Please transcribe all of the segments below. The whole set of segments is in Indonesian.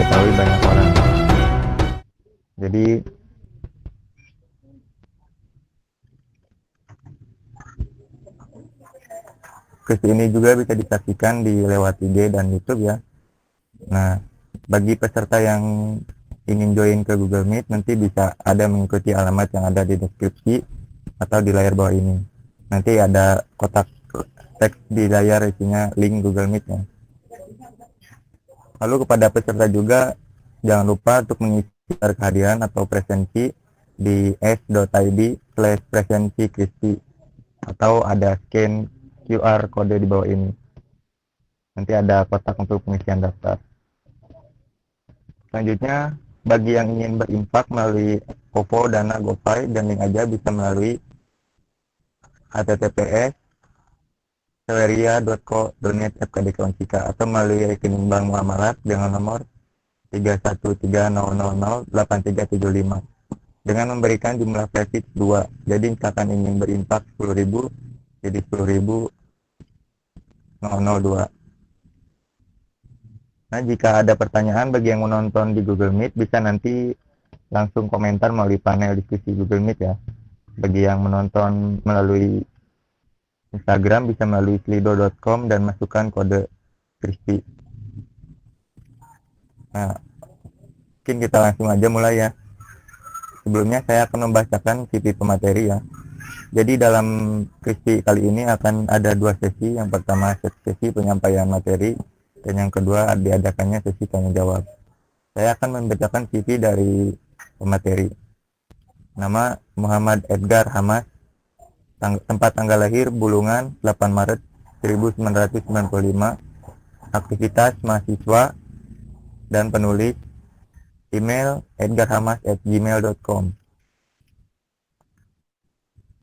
diketahui banyak orang. Jadi kuis ini juga bisa disaksikan di lewat IG dan YouTube ya. Nah, bagi peserta yang ingin join ke Google Meet, nanti bisa ada mengikuti alamat yang ada di deskripsi atau di layar bawah ini. Nanti ada kotak teks di layar isinya link Google Meet ya. Lalu kepada peserta juga jangan lupa untuk mengisi kehadiran atau presensi di s.id/presensi Kristi atau ada scan QR kode di bawah ini. Nanti ada kotak untuk pengisian daftar. Selanjutnya, bagi yang ingin berinfak melalui OVO, Dana, GoPay, dan link aja bisa melalui https://severia.co.net/fkdkonsika atau melalui rekening bank muamalat dengan nomor 313008375 dengan memberikan jumlah kredit 2. Jadi misalkan ingin berinfak 10.000 jadi 10.002. Nah, jika ada pertanyaan bagi yang menonton di Google Meet, bisa nanti langsung komentar melalui panel diskusi Google Meet ya. Bagi yang menonton melalui Instagram, bisa melalui slido.com dan masukkan kode Kristi. Nah, mungkin kita langsung aja mulai ya. Sebelumnya saya akan membacakan CV pemateri ya. Jadi dalam Kristi kali ini akan ada 2 sesi. Yang pertama sesi penyampaian materi, dan yang kedua diadakannya sesi tanya jawab. Saya akan membacakan CV dari pemateri. Nama Muhammad Edgar Hamas, tempat tanggal lahir Bulungan 8 Maret 1995, aktivitas mahasiswa dan penulis, email edgarhamas@gmail.com,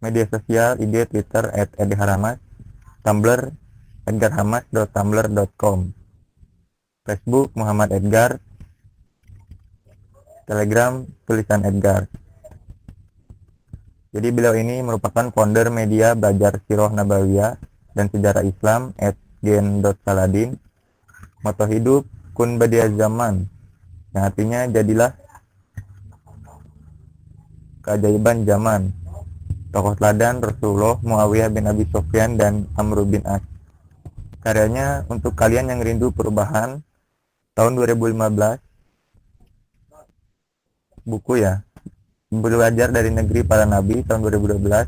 media sosial IG Twitter @edharhamas, Tumblr edgarhamas.tumblr.com, Facebook Muhammad Edgar, Telegram tulisan Edgar. Jadi beliau ini merupakan founder media Belajar Sirah Nabawiyah dan Sejarah Islam @gen.saladin. Moto hidup kun badiaz zaman, yang artinya jadilah keajaiban zaman. Tokoh teladan Rasulullah, Muawiyah bin Abi Sufyan, dan Amr bin As. Karyanya untuk kalian yang rindu perubahan, tahun 2015, buku ya, Belajar dari Negeri Para Nabi tahun 2012,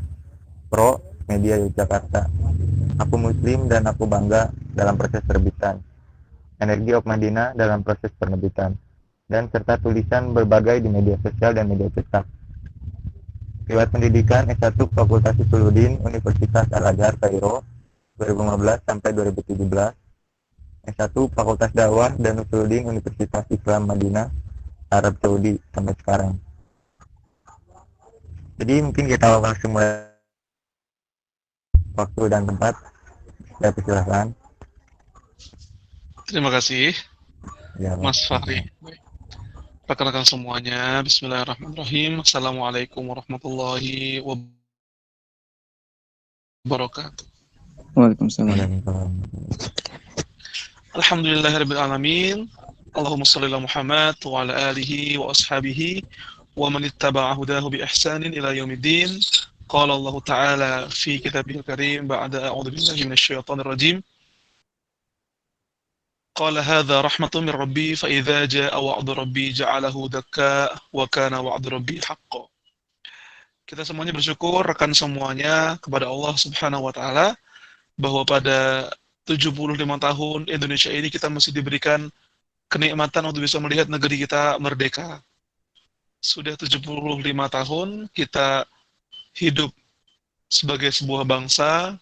Pro Media Yogyakarta, Aku Muslim dan Aku Bangga dalam proses terbitan, Energi of Madinah dalam proses penerbitan, dan serta tulisan berbagai di media sosial dan media cetak. Riwayat pendidikan S1 Fakultas Usuluddin Universitas Al-Azhar Kairo 2015 sampai 2017, S1 Fakultas Dakwah dan Usuluddin Universitas Islam Madinah Arab Saudi sampai sekarang. Jadi mungkin kita langsung mulai, waktu dan tempat saya persilahkan. Terima kasih, Ya, Mas Fahri. Rekan-rekan semuanya, bismillahirrahmanirrahim. Assalamualaikum warahmatullahi wabarakatuh. Waalaikumsalam. Alhamdulillahirrabbilalamin. Allahumma salli ala Muhammad wa ala alihi wa ashabihi wa man ittaba'a hudahu bi ihsanin ila yaumiddin. Qala Allah Ta'ala fi kitabihil karim ba'da a'udzu billahi minasy syaithanir rajim. قال هذا رحمة من ربي فإذا جاء وعد ربي جعله دكا وكان وعد ربي حقا. Kita semuanya bersyukur, rekan semuanya, kepada Allah Subhanahu wa Ta'ala, bahwa pada 75 tahun Indonesia ini kita masih diberikan kenikmatan untuk bisa melihat negeri kita merdeka. Sudah 75 tahun kita hidup sebagai sebuah bangsa,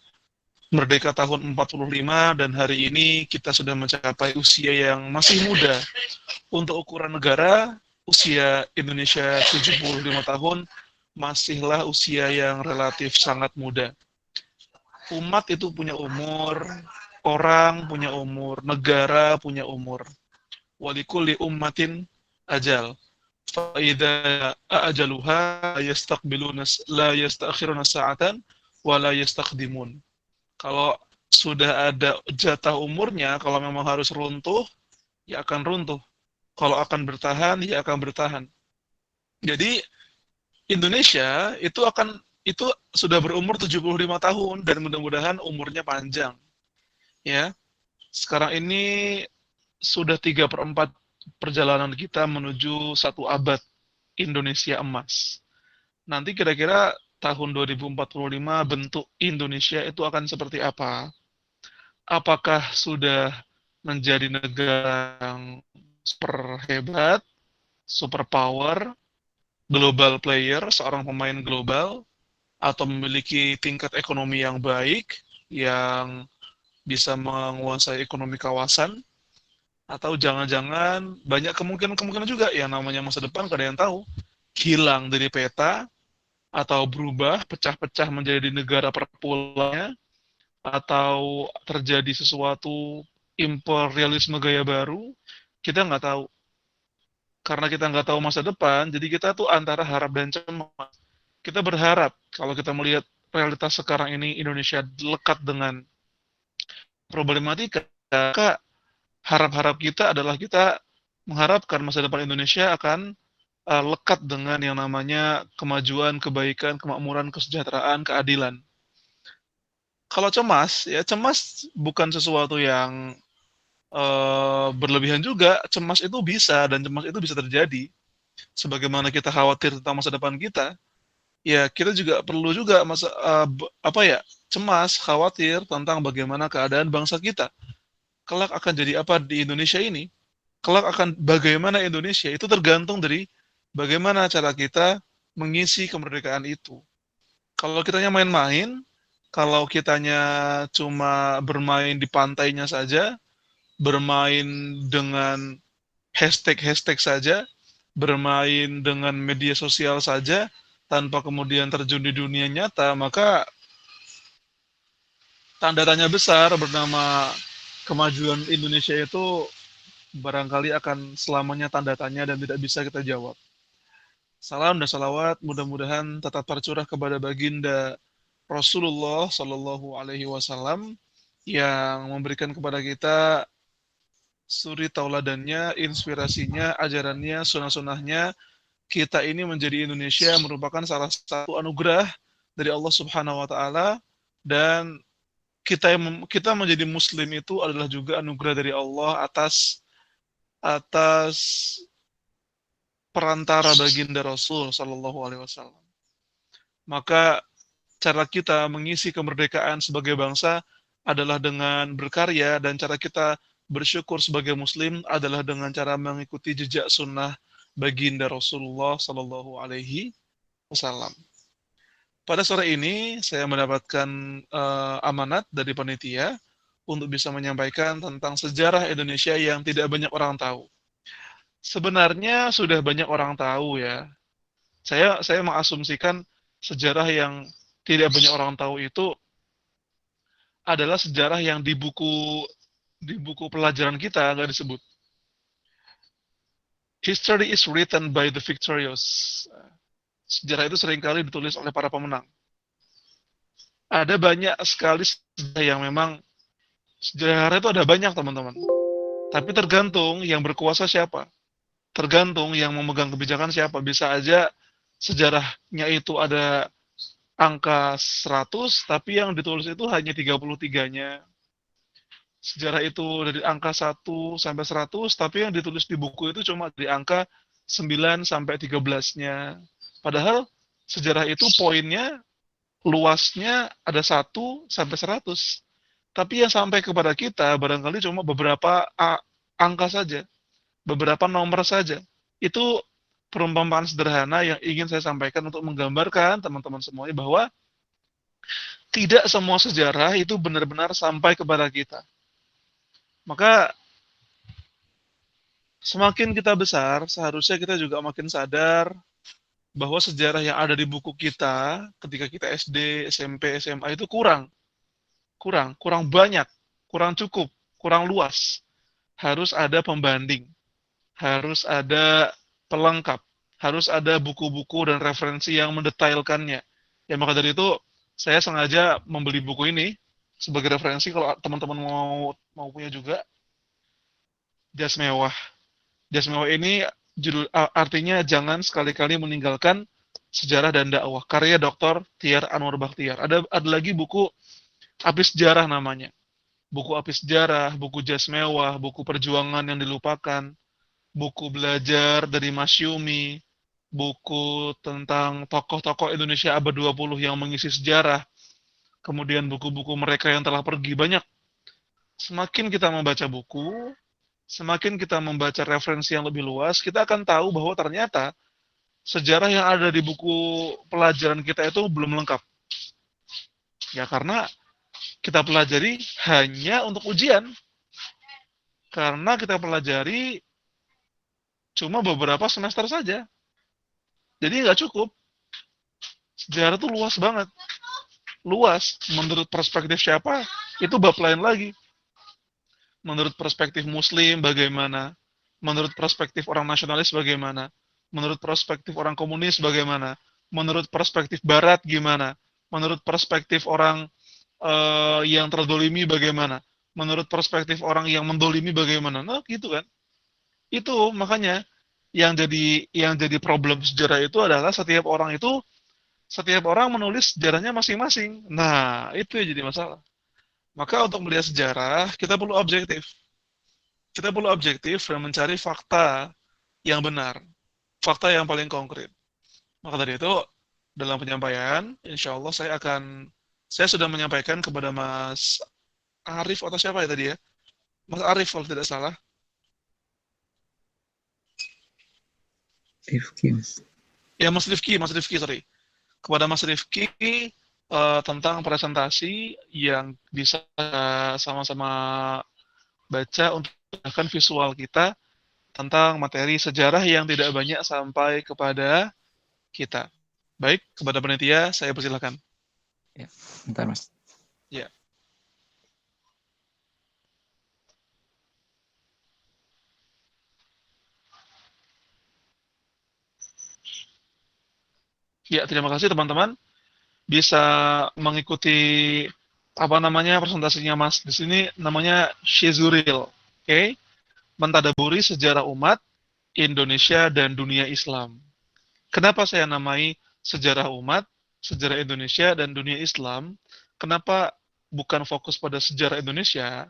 merdeka tahun 45, dan hari ini kita sudah mencapai usia yang masih muda. Untuk ukuran negara, usia Indonesia 75 tahun masihlah usia yang relatif sangat muda. Umat itu punya umur, orang punya umur, negara punya umur. Walikulli ummatin ajal. Fa'idha ajaluha la yastakhiruna sa'atan wa la yastaqdimun. Kalau sudah ada jatah umurnya, kalau memang harus runtuh, ya akan runtuh. Kalau akan bertahan, ya akan bertahan. Jadi Indonesia itu sudah berumur 75 tahun dan mudah-mudahan umurnya panjang, ya. Sekarang ini sudah 3/4 perjalanan kita menuju 1 abad Indonesia emas. Nanti kira-kira tahun 2045 bentuk Indonesia itu akan seperti apa? Apakah sudah menjadi negara yang super hebat, super power, global player, seorang pemain global, atau memiliki tingkat ekonomi yang baik, yang bisa menguasai ekonomi kawasan, atau jangan-jangan banyak kemungkinan-kemungkinan juga yang namanya masa depan gak ada yang tahu, hilang dari peta, atau berubah, pecah-pecah menjadi negara perpulauannya, atau terjadi sesuatu imperialisme gaya baru, kita nggak tahu. Karena kita nggak tahu masa depan, jadi kita tuh antara harap dan cemas. Kita berharap, kalau kita melihat realitas sekarang ini, Indonesia lekat dengan problematika, maka harap-harap kita adalah kita mengharapkan masa depan Indonesia akan lekat dengan yang namanya kemajuan, kebaikan, kemakmuran, kesejahteraan, keadilan. Kalau cemas, ya cemas bukan sesuatu yang berlebihan juga. Cemas itu bisa dan cemas itu bisa terjadi. Sebagaimana kita khawatir tentang masa depan kita, ya kita juga perlu juga cemas, khawatir tentang bagaimana keadaan bangsa kita. Kelak akan jadi apa di Indonesia ini? Kelak akan bagaimana Indonesia itu tergantung dari bagaimana cara kita mengisi kemerdekaan itu. Kalau kitanya main-main, kalau kitanya cuma bermain di pantainya saja, bermain dengan hashtag-hashtag saja, bermain dengan media sosial saja, tanpa kemudian terjun di dunia nyata, maka tanda tanya besar bernama kemajuan Indonesia itu barangkali akan selamanya tanda tanya dan tidak bisa kita jawab. Salam dan salawat mudah-mudahan tetap tercurah kepada baginda Rasulullah Shallallahu Alaihi Wasallam yang memberikan kepada kita suri tauladannya, inspirasinya, ajarannya, sunnah-sunnahnya. Kita ini menjadi Indonesia merupakan salah satu anugerah dari Allah Subhanahu Wa Taala, dan kita menjadi Muslim itu adalah juga anugerah dari Allah atas perantara baginda Rasul Shallallahu Alaihi Wasallam. Maka cara kita mengisi kemerdekaan sebagai bangsa adalah dengan berkarya, dan cara kita bersyukur sebagai Muslim adalah dengan cara mengikuti jejak sunnah baginda Rasulullah Shallallahu Alaihi Wasallam. Pada sore ini saya mendapatkan amanat dari panitia untuk bisa menyampaikan tentang sejarah Indonesia yang tidak banyak orang tahu. Sebenarnya sudah banyak orang tahu ya. Saya mengasumsikan sejarah yang tidak banyak orang tahu itu adalah sejarah yang di buku pelajaran kita nggak disebut. History is written by the victorious. Sejarah itu seringkali ditulis oleh para pemenang. Ada banyak sekali sejarah yang memang sejarah itu ada banyak, teman-teman. Tapi tergantung yang berkuasa siapa. Tergantung yang memegang kebijakan siapa. Bisa aja sejarahnya itu ada angka 100, tapi yang ditulis itu hanya 33-nya. Sejarah itu dari angka 1 sampai 100, tapi yang ditulis di buku itu cuma dari angka 9 sampai 13-nya. Padahal sejarah itu poinnya, luasnya ada 1 sampai 100. Tapi yang sampai kepada kita barangkali cuma beberapa angka saja. Beberapa nomor saja. Itu perumpamaan sederhana yang ingin saya sampaikan untuk menggambarkan teman-teman semuanya bahwa tidak semua sejarah itu benar-benar sampai kepada kita. Maka semakin kita besar, seharusnya kita juga makin sadar bahwa sejarah yang ada di buku kita ketika kita SD, SMP, SMA itu kurang banyak, kurang cukup, kurang luas. Harus ada pembanding. Harus ada pelengkap, harus ada buku-buku dan referensi yang mendetailkannya. Ya maka dari itu saya sengaja membeli buku ini sebagai referensi kalau teman-teman mau punya juga. Jas Mewah, Jas mewah ini artinya jangan sekali-kali meninggalkan sejarah dan dakwah. Karya Dr. Tiar Anwar Bakhtiar. Ada lagi buku Api Sejarah namanya. Buku Api Sejarah, buku Jas Mewah, buku Perjuangan yang Dilupakan, buku Belajar dari Masyumi, buku tentang tokoh-tokoh Indonesia abad 20 yang mengisi sejarah, kemudian buku-buku mereka yang telah pergi, banyak. Semakin kita membaca buku, semakin kita membaca referensi yang lebih luas, kita akan tahu bahwa ternyata sejarah yang ada di buku pelajaran kita itu belum lengkap. Ya karena kita pelajari hanya untuk ujian. Karena kita pelajari cuma beberapa semester saja. Jadi nggak cukup. Sejarah itu luas banget. Luas. Menurut perspektif siapa, itu bab lain lagi. Menurut perspektif Muslim bagaimana? Menurut perspektif orang nasionalis bagaimana? Menurut perspektif orang komunis bagaimana? Menurut perspektif Barat gimana? Menurut perspektif orang yang terdolimi bagaimana? Menurut perspektif orang yang mendolimi bagaimana? Nah, gitu kan. Itu makanya yang jadi problem sejarah itu adalah setiap orang menulis sejarahnya masing-masing. Nah, itu yang jadi masalah. Maka untuk melihat sejarah, kita perlu objektif. Kita perlu objektif dan mencari fakta yang benar. Fakta yang paling konkret. Maka dari itu, dalam penyampaian, insya Allah saya sudah menyampaikan kepada Mas Arif atau siapa ya tadi ya? Mas Arif kalau tidak salah. Rifki. Ya Mas Rifki, sorry. Kepada Mas Rifki tentang presentasi yang bisa sama-sama baca untuk menggunakan visual kita tentang materi sejarah yang tidak banyak sampai kepada kita. Baik, kepada panitia saya persilakan. Ya, bentar Mas. Ya. Ya, terima kasih teman-teman. Bisa mengikuti presentasinya Mas. Di sini namanya Syizuril. Oke. Mentadaburi sejarah umat Indonesia dan dunia Islam. Kenapa saya namai sejarah umat, sejarah Indonesia dan dunia Islam? Kenapa bukan fokus pada sejarah Indonesia?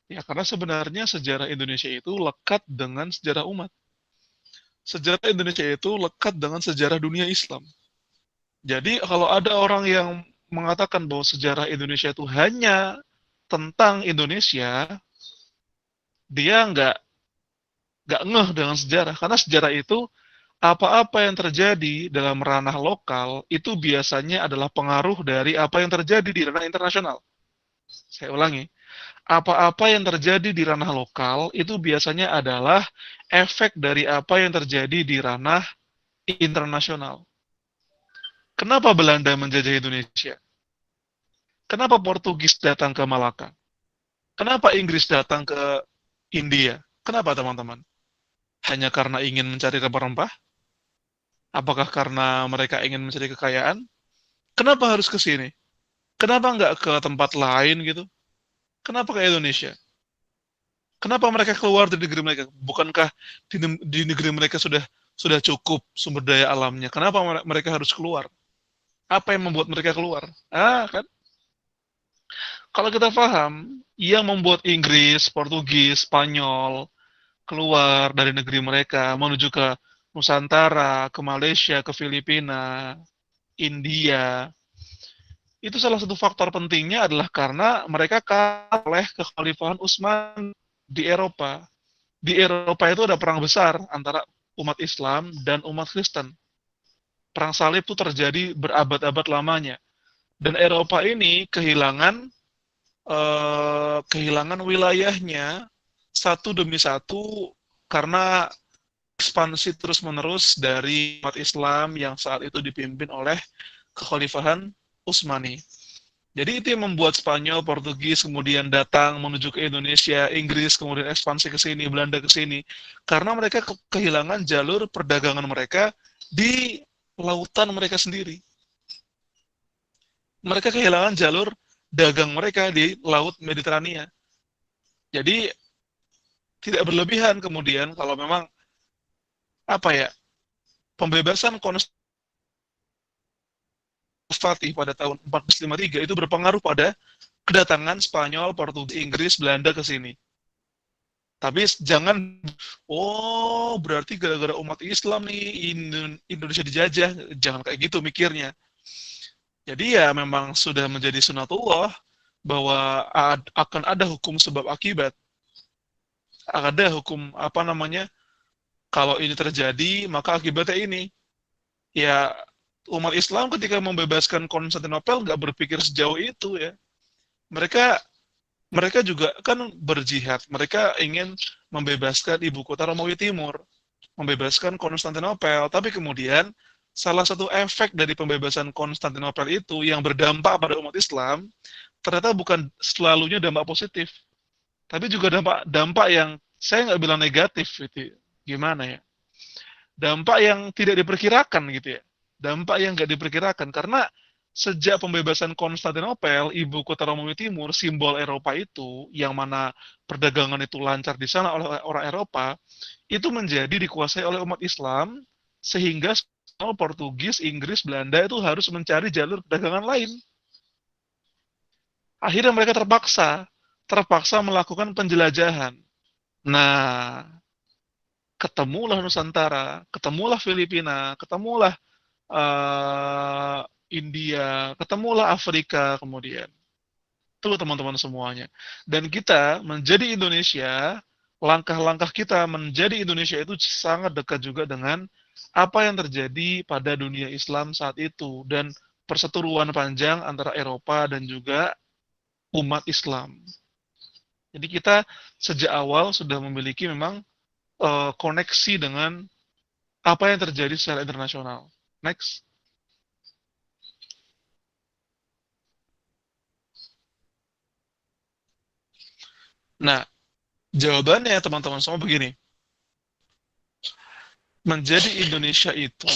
Ya karena sebenarnya sejarah Indonesia itu lekat dengan sejarah umat. Sejarah Indonesia itu lekat dengan sejarah dunia Islam. Jadi kalau ada orang yang mengatakan bahwa sejarah Indonesia itu hanya tentang Indonesia, dia nggak ngeh dengan sejarah. Karena sejarah itu apa-apa yang terjadi dalam ranah lokal itu biasanya adalah pengaruh dari apa yang terjadi di ranah internasional. Saya ulangi, apa-apa yang terjadi di ranah lokal itu biasanya adalah efek dari apa yang terjadi di ranah internasional. Kenapa Belanda menjajah Indonesia? Kenapa Portugis datang ke Malaka? Kenapa Inggris datang ke India? Kenapa teman-teman? Hanya karena ingin mencari rempah-rempah? Apakah karena mereka ingin mencari kekayaan? Kenapa harus ke sini? Kenapa nggak ke tempat lain gitu? Kenapa ke Indonesia? Kenapa mereka keluar dari negeri mereka? Bukankah di negeri mereka sudah cukup sumber daya alamnya? Kenapa mereka harus keluar? Apa yang membuat mereka keluar? Kan? Kalau kita paham, yang membuat Inggris, Portugis, Spanyol keluar dari negeri mereka menuju ke Nusantara, ke Malaysia, ke Filipina, India, itu salah satu faktor pentingnya adalah karena mereka kalah oleh kekhalifahan Utsman di Eropa. Di Eropa itu ada perang besar antara umat Islam dan umat Kristen. Perang salib itu terjadi berabad-abad lamanya. Dan Eropa ini kehilangan wilayahnya satu demi satu karena ekspansi terus-menerus dari umat Islam yang saat itu dipimpin oleh kekhalifahan Utsmani. Jadi itu yang membuat Spanyol, Portugis kemudian datang menuju ke Indonesia, Inggris kemudian ekspansi ke sini, Belanda ke sini, karena mereka kehilangan jalur perdagangan mereka di lautan mereka sendiri. Mereka kehilangan jalur dagang mereka di Laut Mediterania. Jadi tidak berlebihan kemudian kalau memang apa ya, pembebasan Konstantinopel pada tahun 1453 itu berpengaruh pada kedatangan Spanyol, Portugis, Inggris, Belanda ke sini. Tapi jangan, oh berarti gara-gara umat Islam nih Indonesia dijajah, jangan kayak gitu mikirnya. Jadi ya memang sudah menjadi sunatullah bahwa akan ada hukum sebab akibat, ada hukum apa namanya, kalau ini terjadi maka akibatnya ini. Ya umat Islam ketika membebaskan Konstantinopel nggak berpikir sejauh itu ya. Mereka mereka juga kan berjihad. Mereka ingin membebaskan ibu kota Romawi Timur, membebaskan Konstantinopel. Tapi kemudian salah satu efek dari pembebasan Konstantinopel itu yang berdampak pada umat Islam ternyata bukan selalunya dampak positif, tapi juga dampak yang saya nggak bilang negatif gitu. Gimana ya? Dampak yang tidak diperkirakan gitu ya. Dampak yang nggak diperkirakan karena sejak pembebasan Konstantinopel, ibu kota Romawi Timur, simbol Eropa itu, yang mana perdagangan itu lancar di sana oleh orang Eropa, itu menjadi dikuasai oleh umat Islam, sehingga Portugis, Inggris, Belanda itu harus mencari jalur perdagangan lain. Akhirnya mereka terpaksa melakukan penjelajahan. Nah, ketemulah Nusantara, ketemulah Filipina, ketemulah India, ketemulah Afrika kemudian. Itu teman-teman semuanya. Dan kita menjadi Indonesia, langkah-langkah kita menjadi Indonesia itu sangat dekat juga dengan apa yang terjadi pada dunia Islam saat itu dan perseteruan panjang antara Eropa dan juga umat Islam. Jadi kita sejak awal sudah memiliki memang koneksi dengan apa yang terjadi secara internasional. Next. Nah, jawabannya teman-teman semua begini. Menjadi Indonesia itu,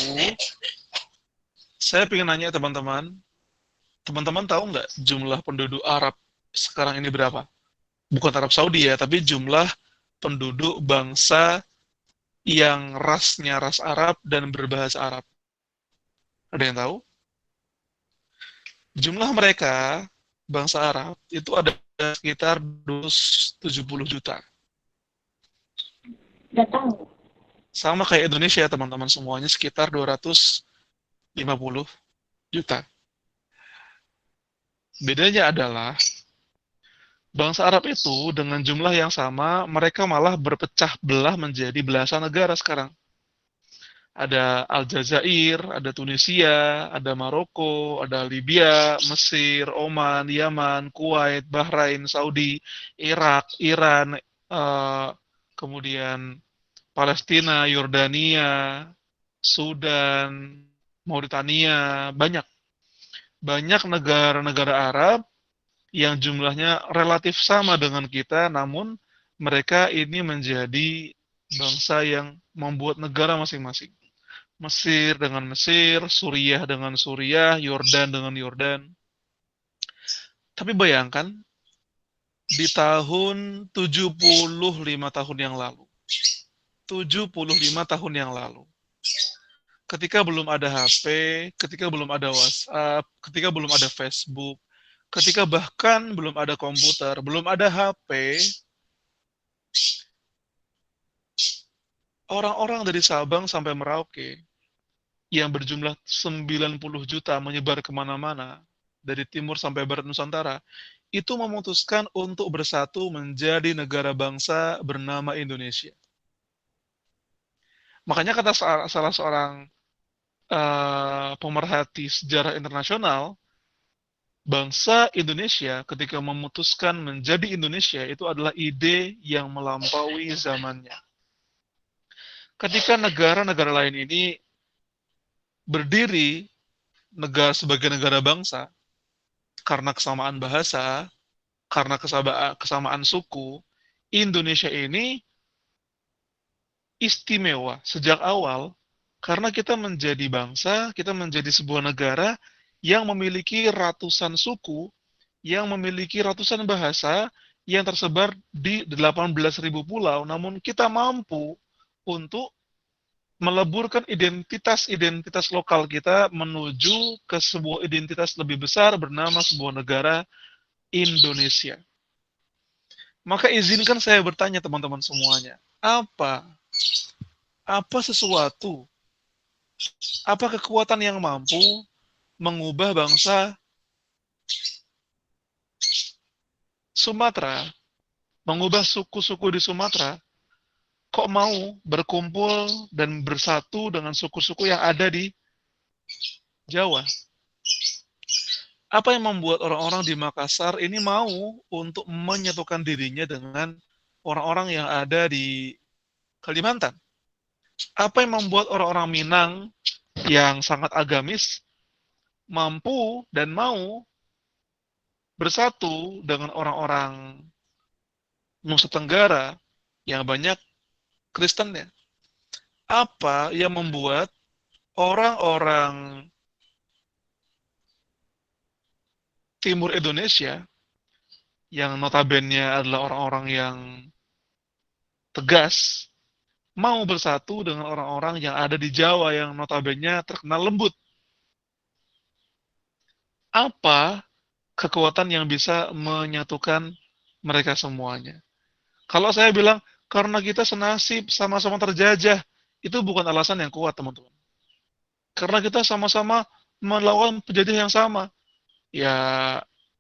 saya ingin nanya teman-teman tahu nggak jumlah penduduk Arab sekarang ini berapa? Bukan Arab Saudi ya, tapi jumlah penduduk bangsa yang rasnya ras Arab dan berbahasa Arab. Ada yang tahu? Jumlah mereka, bangsa Arab, itu ada sekitar 270 juta. Nggak tahu. Sama kayak Indonesia, teman-teman semuanya, sekitar 250 juta. Bedanya adalah, bangsa Arab itu dengan jumlah yang sama, mereka malah berpecah belah menjadi belasan negara sekarang. Ada Aljazair, ada Tunisia, ada Maroko, ada Libya, Mesir, Oman, Yaman, Kuwait, Bahrain, Saudi, Irak, Iran, kemudian Palestina, Yordania, Sudan, Mauritania, banyak negara-negara Arab yang jumlahnya relatif sama dengan kita, namun mereka ini menjadi bangsa yang membuat negara masing-masing. Mesir dengan Mesir, Suriah dengan Suriah, Yordan dengan Yordan. Tapi bayangkan, di tahun 75 tahun yang lalu, 75 tahun yang lalu, ketika belum ada HP, ketika belum ada WhatsApp, ketika belum ada Facebook, ketika bahkan belum ada komputer, belum ada HP, orang-orang dari Sabang sampai Merauke yang berjumlah 90 juta menyebar kemana-mana, dari timur sampai barat Nusantara, itu memutuskan untuk bersatu menjadi negara bangsa bernama Indonesia. Makanya kata salah seorang pemerhati sejarah internasional, bangsa Indonesia ketika memutuskan menjadi Indonesia itu adalah ide yang melampaui zamannya. Ketika negara-negara lain ini berdiri sebagai negara bangsa karena kesamaan bahasa, karena kesamaan suku, Indonesia ini istimewa sejak awal karena kita menjadi bangsa, kita menjadi sebuah negara yang memiliki ratusan suku, yang memiliki ratusan bahasa, yang tersebar di 18.000 pulau, namun kita mampu untuk meleburkan identitas-identitas lokal kita menuju ke sebuah identitas lebih besar bernama sebuah negara Indonesia. Maka izinkan saya bertanya teman-teman semuanya, apa sesuatu, apa kekuatan yang mampu mengubah bangsa Sumatera, mengubah suku-suku di Sumatera, kok mau berkumpul dan bersatu dengan suku-suku yang ada di Jawa? Apa yang membuat orang-orang di Makassar ini mau untuk menyatukan dirinya dengan orang-orang yang ada di Kalimantan? Apa yang membuat orang-orang Minang yang sangat agamis mampu dan mau bersatu dengan orang-orang Nusa Tenggara yang banyak Kristennya? Apa yang membuat orang-orang Timur Indonesia yang notabene adalah orang-orang yang tegas mau bersatu dengan orang-orang yang ada di Jawa yang notabene terkenal lembut? Apa kekuatan yang bisa menyatukan mereka semuanya? Kalau saya bilang, karena kita senasib, sama-sama terjajah, itu bukan alasan yang kuat, teman-teman. Karena kita sama-sama melawan penjajah yang sama. Ya,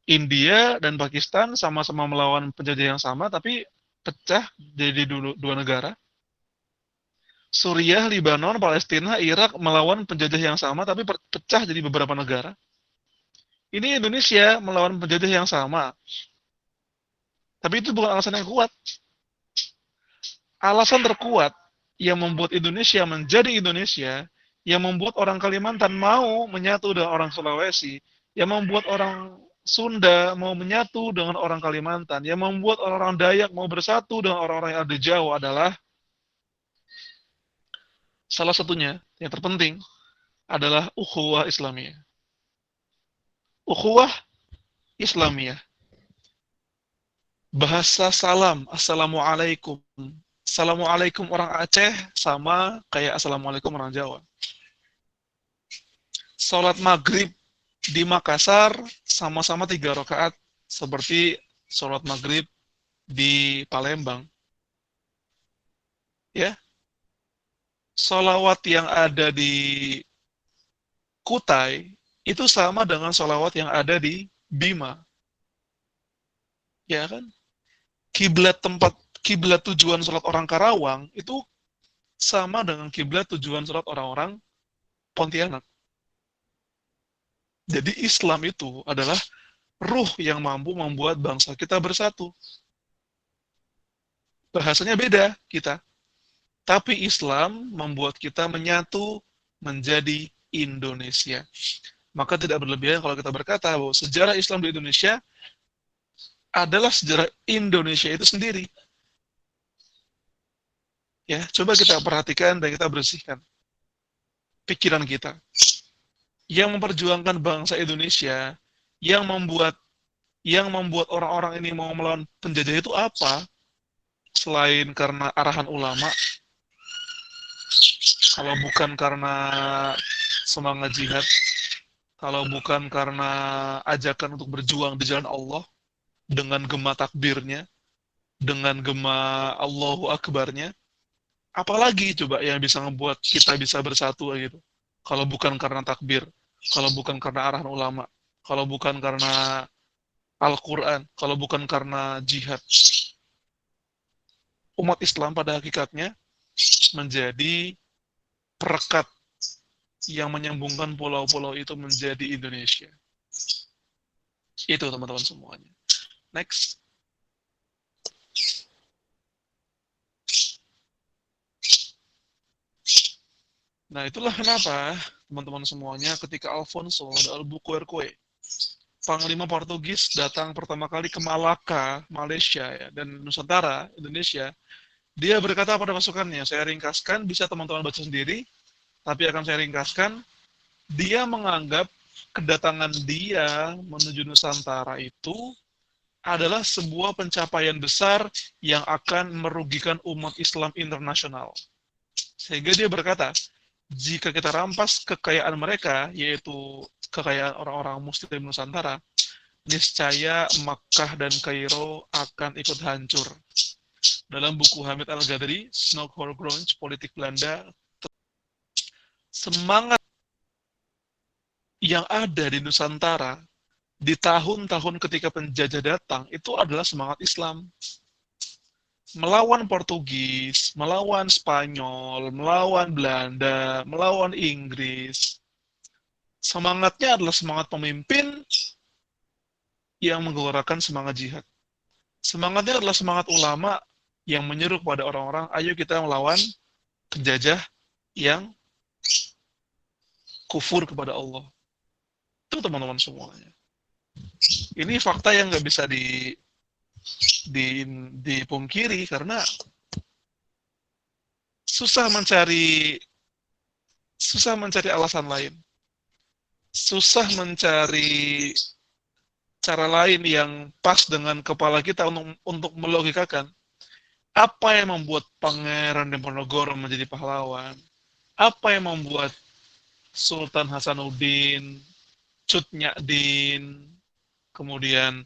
India dan Pakistan sama-sama melawan penjajah yang sama, tapi pecah jadi dua negara. Suriah, Lebanon, Palestina, Irak melawan penjajah yang sama, tapi pecah jadi beberapa negara. Ini Indonesia melawan penjajah yang sama. Tapi itu bukan alasan yang kuat. Alasan terkuat yang membuat Indonesia menjadi Indonesia, yang membuat orang Kalimantan mau menyatu dengan orang Sulawesi, yang membuat orang Sunda mau menyatu dengan orang Kalimantan, yang membuat orang-orang Dayak mau bersatu dengan orang-orang yang ada di Jawa adalah salah satunya, yang terpenting, adalah ukhuwah Islamiyah. Ukhuwah Islamiyah. Bahasa salam, Assalamualaikum. Assalamualaikum orang Aceh sama kayak Assalamualaikum orang Jawa. Salat maghrib di Makassar sama-sama 3 rakaat seperti salat maghrib di Palembang. Ya. Sholawat yang ada di Kutai itu sama dengan sholawat yang ada di Bima. Ya kan? Kiblat tujuan sholat orang Karawang itu sama dengan kiblat tujuan sholat orang-orang Pontianak. Jadi Islam itu adalah ruh yang mampu membuat bangsa kita bersatu. Bahasanya beda kita. Tapi Islam membuat kita menyatu menjadi Indonesia. Maka tidak berlebihan kalau kita berkata bahwa sejarah Islam di Indonesia adalah sejarah Indonesia itu sendiri. Ya, coba kita perhatikan dan kita bersihkan pikiran kita. Yang memperjuangkan bangsa Indonesia, yang membuat orang-orang ini mau melawan penjajah itu apa? Selain karena arahan ulama, kalau bukan karena semangat jihad, kalau bukan karena ajakan untuk berjuang di jalan Allah, dengan gema takbirnya, dengan gema Allahu Akbarnya, apalagi coba yang bisa membuat kita bisa bersatu gitu? Kalau bukan karena takbir, kalau bukan karena arahan ulama, kalau bukan karena Al-Quran, kalau bukan karena jihad. Umat Islam pada hakikatnya menjadi perekat yang menyambungkan pulau-pulau itu menjadi Indonesia. Itu teman-teman semuanya. Next. Nah, itulah kenapa teman-teman semuanya ketika Alfonso de Albuquerque, Panglima Portugis, datang pertama kali ke Malaka, Malaysia ya, dan Nusantara, Indonesia, dia berkata pada pasukannya, saya ringkaskan, bisa teman-teman baca sendiri, tapi akan saya ringkaskan, dia menganggap kedatangan dia menuju Nusantara itu adalah sebuah pencapaian besar yang akan merugikan umat Islam internasional. Sehingga dia berkata, jika kita rampas kekayaan mereka, yaitu kekayaan orang-orang Muslim Nusantara, niscaya Makkah dan Kairo akan ikut hancur. Dalam buku Hamid Al-Ghazali, Snoeck-Groench, Politik Belanda, semangat yang ada di Nusantara di tahun-tahun ketika penjajah datang, itu adalah semangat Islam. Melawan Portugis, melawan Spanyol, melawan Belanda, melawan Inggris. Semangatnya adalah semangat pemimpin yang menggelorakan semangat jihad. Semangatnya adalah semangat ulama yang menyeru kepada orang-orang, ayo kita melawan penjajah yang kufur kepada Allah. Itu teman-teman semuanya. Ini fakta yang nggak bisa dipungkiri karena susah mencari alasan lain, susah mencari cara lain yang pas dengan kepala kita untuk melogikakan apa yang membuat Pangeran Diponegoro menjadi pahlawan, apa yang membuat Sultan Hasanuddin, Cut Nyak-din, kemudian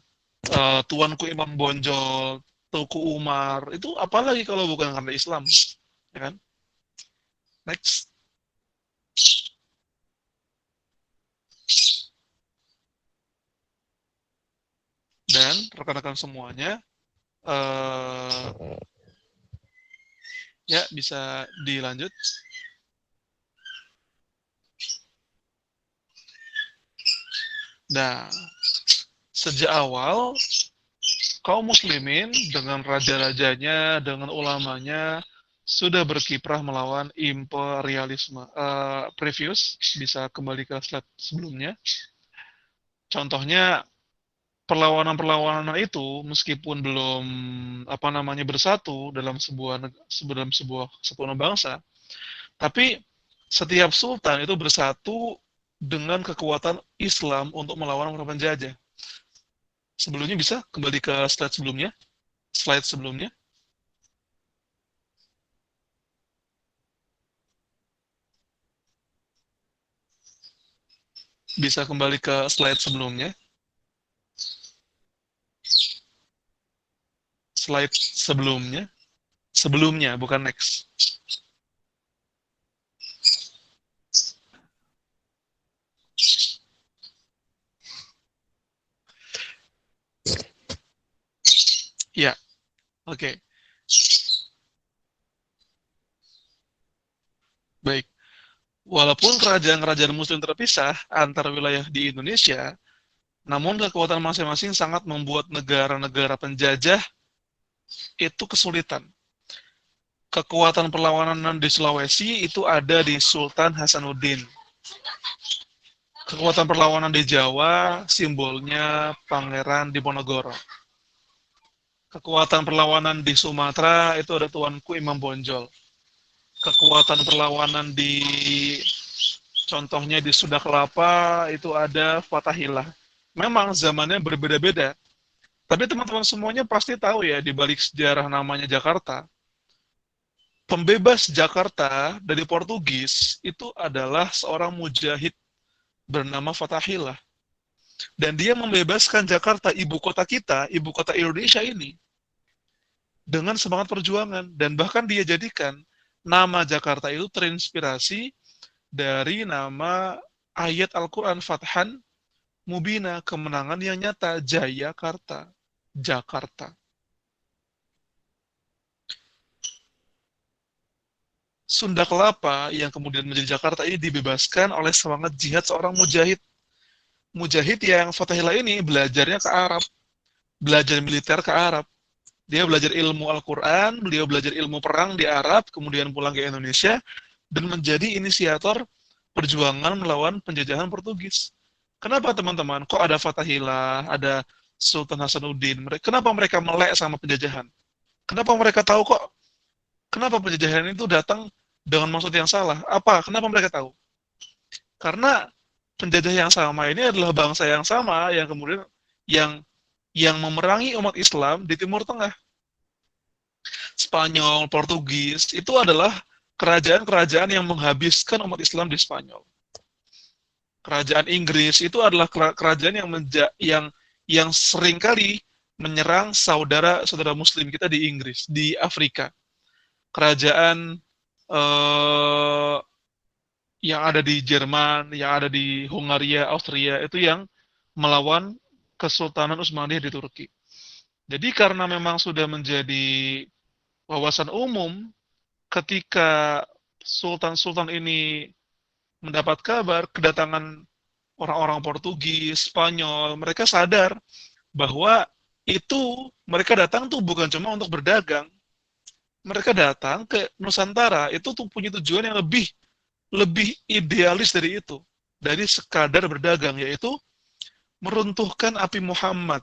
Tuanku Imam Bonjol, Tuku Umar, itu apalagi kalau bukan karena Islam, ya kan? Next. Dan rekan-rekan semuanya, ya bisa dilanjut. Nah, sejak awal kaum muslimin dengan raja-rajanya, dengan ulamanya sudah berkiprah melawan imperialisme. Previous, bisa kembali ke slide sebelumnya. Contohnya perlawanan-perlawanan itu meskipun belum bersatu dalam sebuah kesatuan bangsa, tapi setiap sultan itu bersatu dengan kekuatan Islam untuk melawan para penjajah. Sebelumnya bisa kembali ke slide sebelumnya. Bisa kembali ke slide sebelumnya. Slide sebelumnya, bukan next. Ya, oke. Baik. Walaupun kerajaan-kerajaan muslim terpisah antar wilayah di Indonesia, namun kekuatan masing-masing sangat membuat negara-negara penjajah itu kesulitan. Kekuatan perlawanan di Sulawesi itu ada di Sultan Hasanuddin. Kekuatan perlawanan di Jawa simbolnya Pangeran Diponegoro. Kekuatan perlawanan di Sumatera itu ada Tuanku Imam Bonjol. Kekuatan perlawanan contohnya di Sunda Kelapa itu ada Fatahillah. Memang zamannya berbeda-beda. Tapi teman-teman semuanya pasti tahu ya, di balik sejarah namanya Jakarta, pembebas Jakarta dari Portugis itu adalah seorang mujahid bernama Fatahillah. Dan dia membebaskan Jakarta, ibu kota kita, ibu kota Indonesia ini, dengan semangat perjuangan. Dan bahkan dia jadikan nama Jakarta itu terinspirasi dari nama ayat Al-Quran, Fathan Mubina, kemenangan yang nyata, Jayakarta, Jakarta. Sunda Kelapa yang kemudian menjadi Jakarta ini dibebaskan oleh semangat jihad seorang mujahid. Mujahid yang Fatahillah ini belajarnya ke Arab, belajar militer ke Arab. Dia belajar ilmu Al-Quran, beliau belajar ilmu perang di Arab, kemudian pulang ke Indonesia, dan menjadi inisiator perjuangan melawan penjajahan Portugis. Kenapa teman-teman? Kok ada Fatahillah, ada Sultan Hasanuddin? Kenapa mereka melek sama penjajahan? Kenapa mereka tahu kok? Kenapa penjajahan itu datang dengan maksud yang salah? Apa? Kenapa mereka tahu? Karena penjajah yang sama ini adalah bangsa yang sama yang kemudian yang yang memerangi umat Islam di Timur Tengah. Spanyol, Portugis, itu adalah kerajaan-kerajaan yang menghabiskan umat Islam di Spanyol. Kerajaan Inggris itu adalah kerajaan yang seringkali menyerang saudara-saudara Muslim kita di Inggris, di Afrika. Kerajaan yang ada di Jerman, yang ada di Hungaria, Austria, itu yang melawan Kesultanan Utsmaniyah di Turki. Jadi karena memang sudah menjadi wawasan umum ketika sultan-sultan ini mendapat kabar kedatangan orang-orang Portugis, Spanyol, mereka sadar bahwa itu mereka datang tuh bukan cuma untuk berdagang. Mereka datang ke Nusantara itu tuh punya tujuan yang lebih idealis dari itu, dari sekadar berdagang, yaitu meruntuhkan api Muhammad.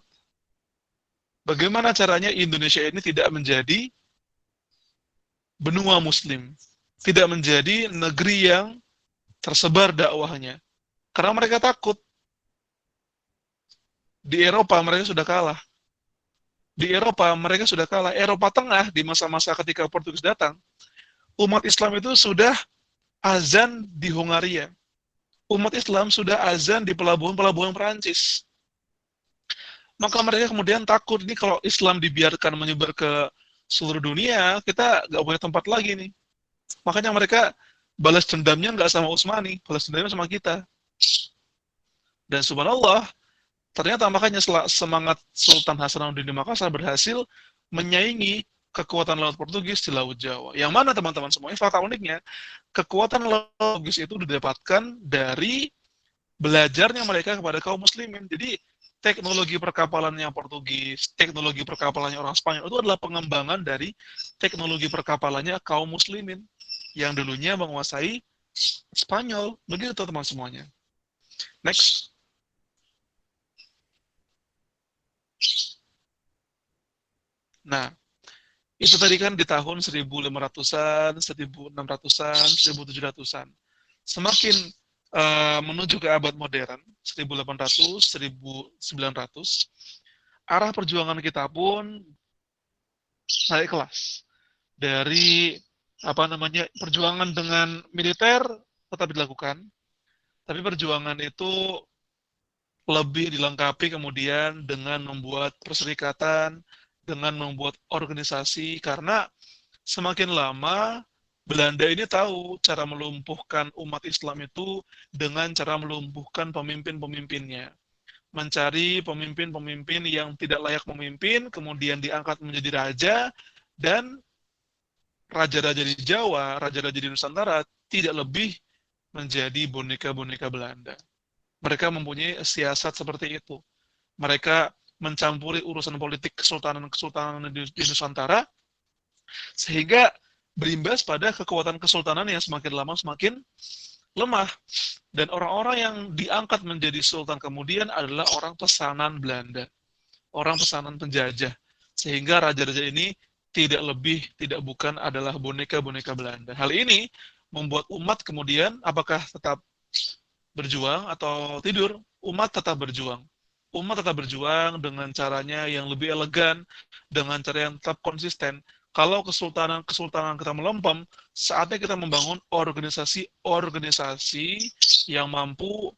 Bagaimana caranya Indonesia ini tidak menjadi benua Muslim, tidak menjadi negeri yang tersebar dakwahnya. Karena mereka takut. Di Eropa mereka sudah kalah. Di Eropa mereka sudah kalah. Eropa Tengah di masa-masa ketika Portugis datang, umat Islam itu sudah azan di Hungaria. Umat Islam sudah azan di pelabuhan-pelabuhan Perancis. Maka mereka kemudian takut, ini kalau Islam dibiarkan menyebar ke seluruh dunia, kita nggak punya tempat lagi nih. Makanya mereka balas dendamnya nggak sama Utsmani, balas dendamnya sama kita. Dan subhanallah, ternyata makanya semangat Sultan Hasanuddin di Makassar berhasil menyaingi kekuatan laut Portugis di Laut Jawa. Yang mana teman-teman semuanya, fakta uniknya, kekuatan laut Portugis itu didapatkan dari belajarnya mereka kepada kaum muslimin. Jadi teknologi perkapalannya Portugis, teknologi perkapalannya orang Spanyol itu adalah pengembangan dari teknologi perkapalannya kaum muslimin yang dulunya menguasai Spanyol. Begitu teman semuanya. Next. Nah, itu tadi kan di tahun 1500-an, 1600-an, 1700-an. Semakin menuju ke abad modern, 1800, 1900, arah perjuangan kita pun naik kelas. Dari perjuangan dengan militer tetap dilakukan, tapi perjuangan itu lebih dilengkapi kemudian dengan membuat perserikatan, dengan membuat organisasi, karena semakin lama Belanda ini tahu cara melumpuhkan umat Islam itu dengan cara melumpuhkan pemimpin-pemimpinnya. Mencari pemimpin-pemimpin yang tidak layak memimpin, kemudian diangkat menjadi raja, dan raja-raja di Jawa, raja-raja di Nusantara tidak lebih menjadi boneka-boneka Belanda. Mereka mempunyai siasat seperti itu. Mereka mencampuri urusan politik kesultanan-kesultanan di Nusantara, sehingga berimbas pada kekuatan kesultanan yang semakin lama semakin lemah. Dan orang-orang yang diangkat menjadi sultan kemudian adalah orang pesanan Belanda, orang pesanan penjajah. Sehingga raja-raja ini tidak bukan adalah boneka-boneka Belanda. Hal ini membuat umat kemudian, apakah tetap berjuang atau tidur? Umat tetap berjuang. Umat tetap berjuang dengan caranya yang lebih elegan, dengan cara yang tetap konsisten. Kalau kesultanan kita melempem, saatnya kita membangun organisasi-organisasi yang mampu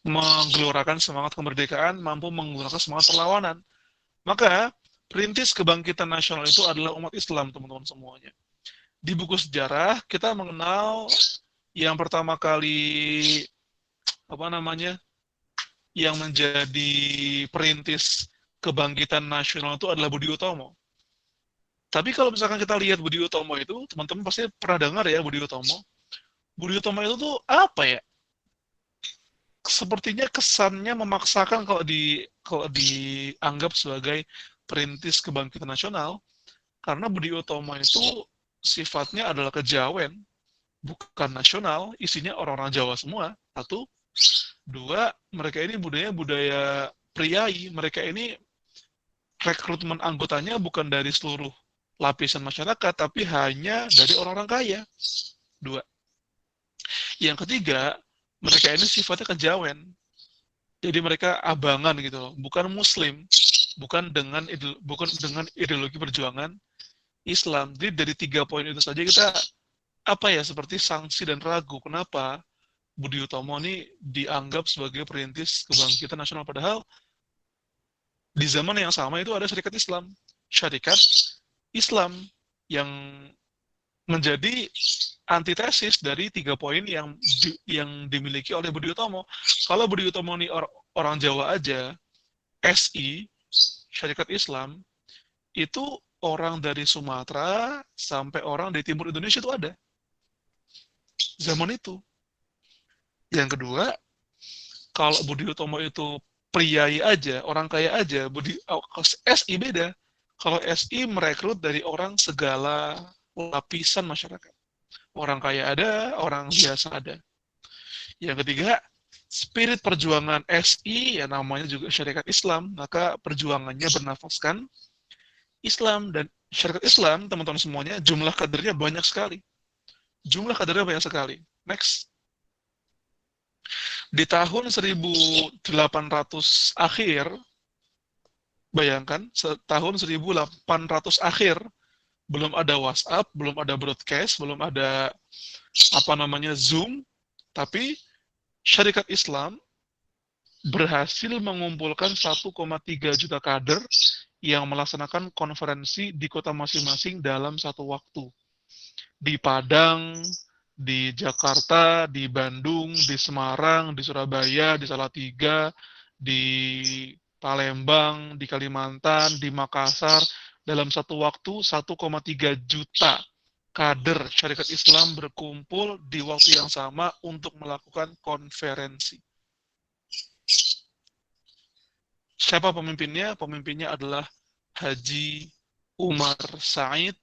menggelorakan semangat kemerdekaan, mampu menggunakan semangat perlawanan. Maka, perintis kebangkitan nasional itu adalah umat Islam, teman-teman semuanya. Di buku sejarah, kita mengenal yang pertama kali yang menjadi perintis kebangkitan nasional itu adalah Budi Utomo. Tapi kalau misalkan kita lihat Budi Utomo itu, teman-teman pasti pernah dengar ya Budi Utomo. Budi Utomo itu tuh apa ya? Sepertinya kesannya memaksakan kalau dianggap sebagai perintis kebangkitan nasional, karena Budi Utomo itu sifatnya adalah kejawen, bukan nasional, isinya orang-orang Jawa semua. Satu. Dua, mereka ini budaya priai, mereka ini rekrutmen anggotanya bukan dari seluruh lapisan masyarakat, tapi hanya dari orang-orang kaya. Dua. Yang ketiga, mereka ini sifatnya kejawen. Jadi mereka abangan gitu loh, bukan muslim. bukan dengan ideologi perjuangan Islam. Jadi dari 3 poin itu saja kita seperti sanksi dan ragu kenapa Budi Utomo ini dianggap sebagai perintis kebangkitan nasional, padahal di zaman yang sama itu ada syarikat Islam yang menjadi antitesis dari 3 poin yang dimiliki oleh Budi Utomo. Kalau Budi Utomo ini orang Jawa aja, SI, syarikat Islam, itu orang dari Sumatera sampai orang di timur Indonesia itu ada. Zaman itu. Yang kedua, kalau Budi Utomo itu priai aja, orang kaya aja, SI beda. Kalau SI merekrut dari orang segala lapisan masyarakat. Orang kaya ada, orang biasa ada. Yang ketiga, spirit perjuangan SI, ya namanya juga syarikat Islam, maka perjuangannya bernafaskan Islam. Dan syarikat Islam, teman-teman semuanya, jumlah kadernya banyak sekali. Next. Di tahun 1800 akhir, bayangkan, tahun 1800 akhir, belum ada WhatsApp, belum ada broadcast, belum ada Zoom, tapi syarikat Islam berhasil mengumpulkan 1,3 juta kader yang melaksanakan konferensi di kota masing-masing dalam satu waktu. Di Padang, di Jakarta, di Bandung, di Semarang, di Surabaya, di Salatiga, di Palembang, di Kalimantan, di Makassar, dalam satu waktu 1,3 juta kader syarikat Islam berkumpul di waktu yang sama untuk melakukan konferensi. Siapa pemimpinnya? Pemimpinnya adalah Haji Umar Said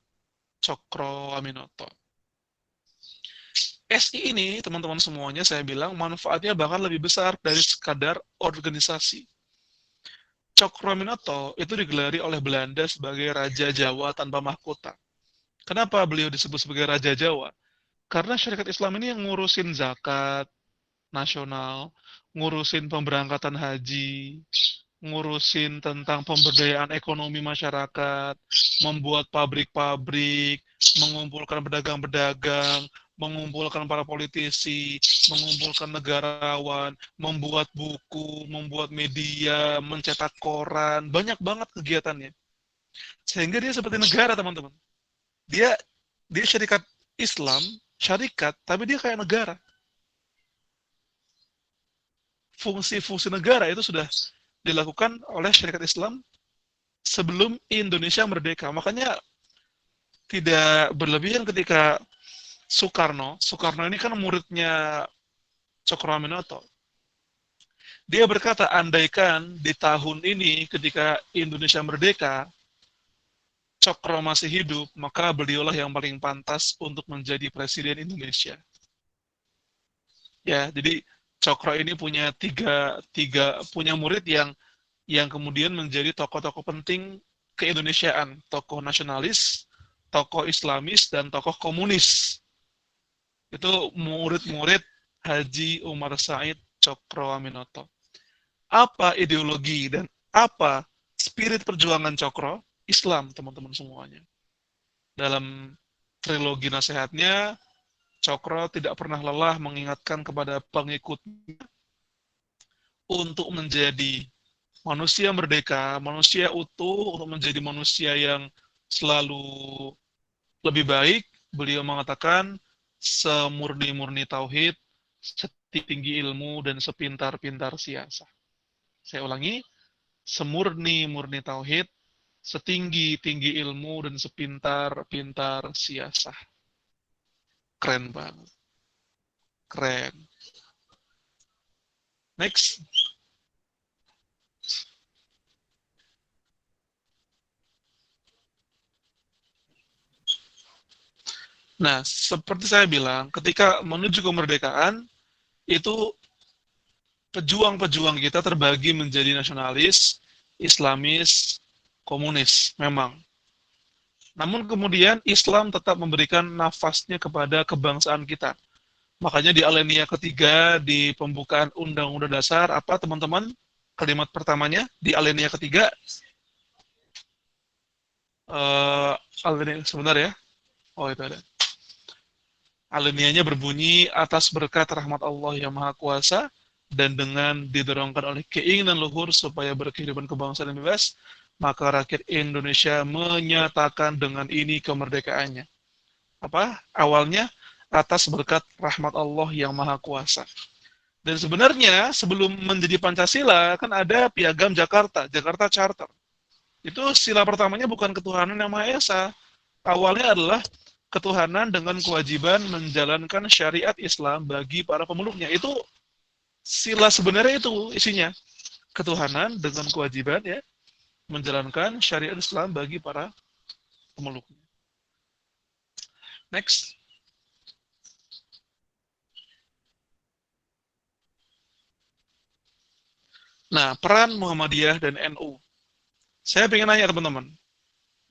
Cokroaminoto. SI ini, teman-teman semuanya, saya bilang manfaatnya bahkan lebih besar dari sekadar organisasi. Cokroaminoto itu digelari oleh Belanda sebagai Raja Jawa tanpa mahkota. Kenapa beliau disebut sebagai Raja Jawa? Karena syarikat Islam ini yang ngurusin zakat nasional, ngurusin pemberangkatan haji, ngurusin tentang pemberdayaan ekonomi masyarakat, membuat pabrik-pabrik, mengumpulkan pedagang-pedagang, mengumpulkan para politisi, mengumpulkan negarawan, membuat buku, membuat media, mencetak koran, banyak banget kegiatannya. Sehingga dia seperti negara, teman-teman. Dia syarikat Islam, syarikat, tapi dia kayak negara. Fungsi-fungsi negara itu sudah dilakukan oleh syarikat Islam sebelum Indonesia merdeka. Makanya tidak berlebihan ketika Soekarno ini kan muridnya Cokroaminoto. Dia berkata, andaikan di tahun ini ketika Indonesia merdeka, Cokro masih hidup, maka beliaulah yang paling pantas untuk menjadi presiden Indonesia. Ya, jadi Cokro ini punya punya murid yang kemudian menjadi tokoh-tokoh penting keindonesiaan, tokoh nasionalis, tokoh Islamis, dan tokoh komunis. Itu murid-murid Haji Umar Said Cokroaminoto. Apa ideologi dan apa spirit perjuangan Cokro? Islam, teman-teman semuanya. Dalam trilogi nasihatnya, Cokro tidak pernah lelah mengingatkan kepada pengikutnya untuk menjadi manusia merdeka, manusia utuh, untuk menjadi manusia yang selalu lebih baik. Beliau mengatakan, semurni-murni tauhid, setinggi ilmu, dan sepintar-pintar siasah. Saya ulangi, semurni-murni tauhid, setinggi-tinggi ilmu, dan sepintar-pintar siasah. Keren banget. Keren. Next. Nah, seperti saya bilang, ketika menuju kemerdekaan, itu pejuang-pejuang kita terbagi menjadi nasionalis, Islamis, komunis, memang. Namun kemudian Islam tetap memberikan nafasnya kepada kebangsaan kita. Makanya di alinea ketiga di pembukaan Undang-Undang Dasar, apa teman-teman? Kalimat pertamanya di alinea ketiga, Alinea sebentar ya. Oh, itu ada. Alinianya berbunyi atas berkat rahmat Allah yang Maha Kuasa dan dengan didorongkan oleh keinginan luhur supaya berkehidupan kebangsaan yang bebas, maka rakyat Indonesia menyatakan dengan ini kemerdekaannya. Apa? Awalnya atas berkat rahmat Allah yang Maha Kuasa. Dan sebenarnya sebelum menjadi Pancasila kan ada Piagam Jakarta, Jakarta Charter. Itu sila pertamanya bukan ketuhanan yang Maha Esa. Awalnya adalah ketuhanan dengan kewajiban menjalankan syariat Islam bagi para pemeluknya. Itu sila sebenarnya itu isinya. Ketuhanan dengan kewajiban ya menjalankan syariat Islam bagi para pemeluknya. Next. Nah, peran Muhammadiyah dan NU. Saya pengen nanya teman-teman.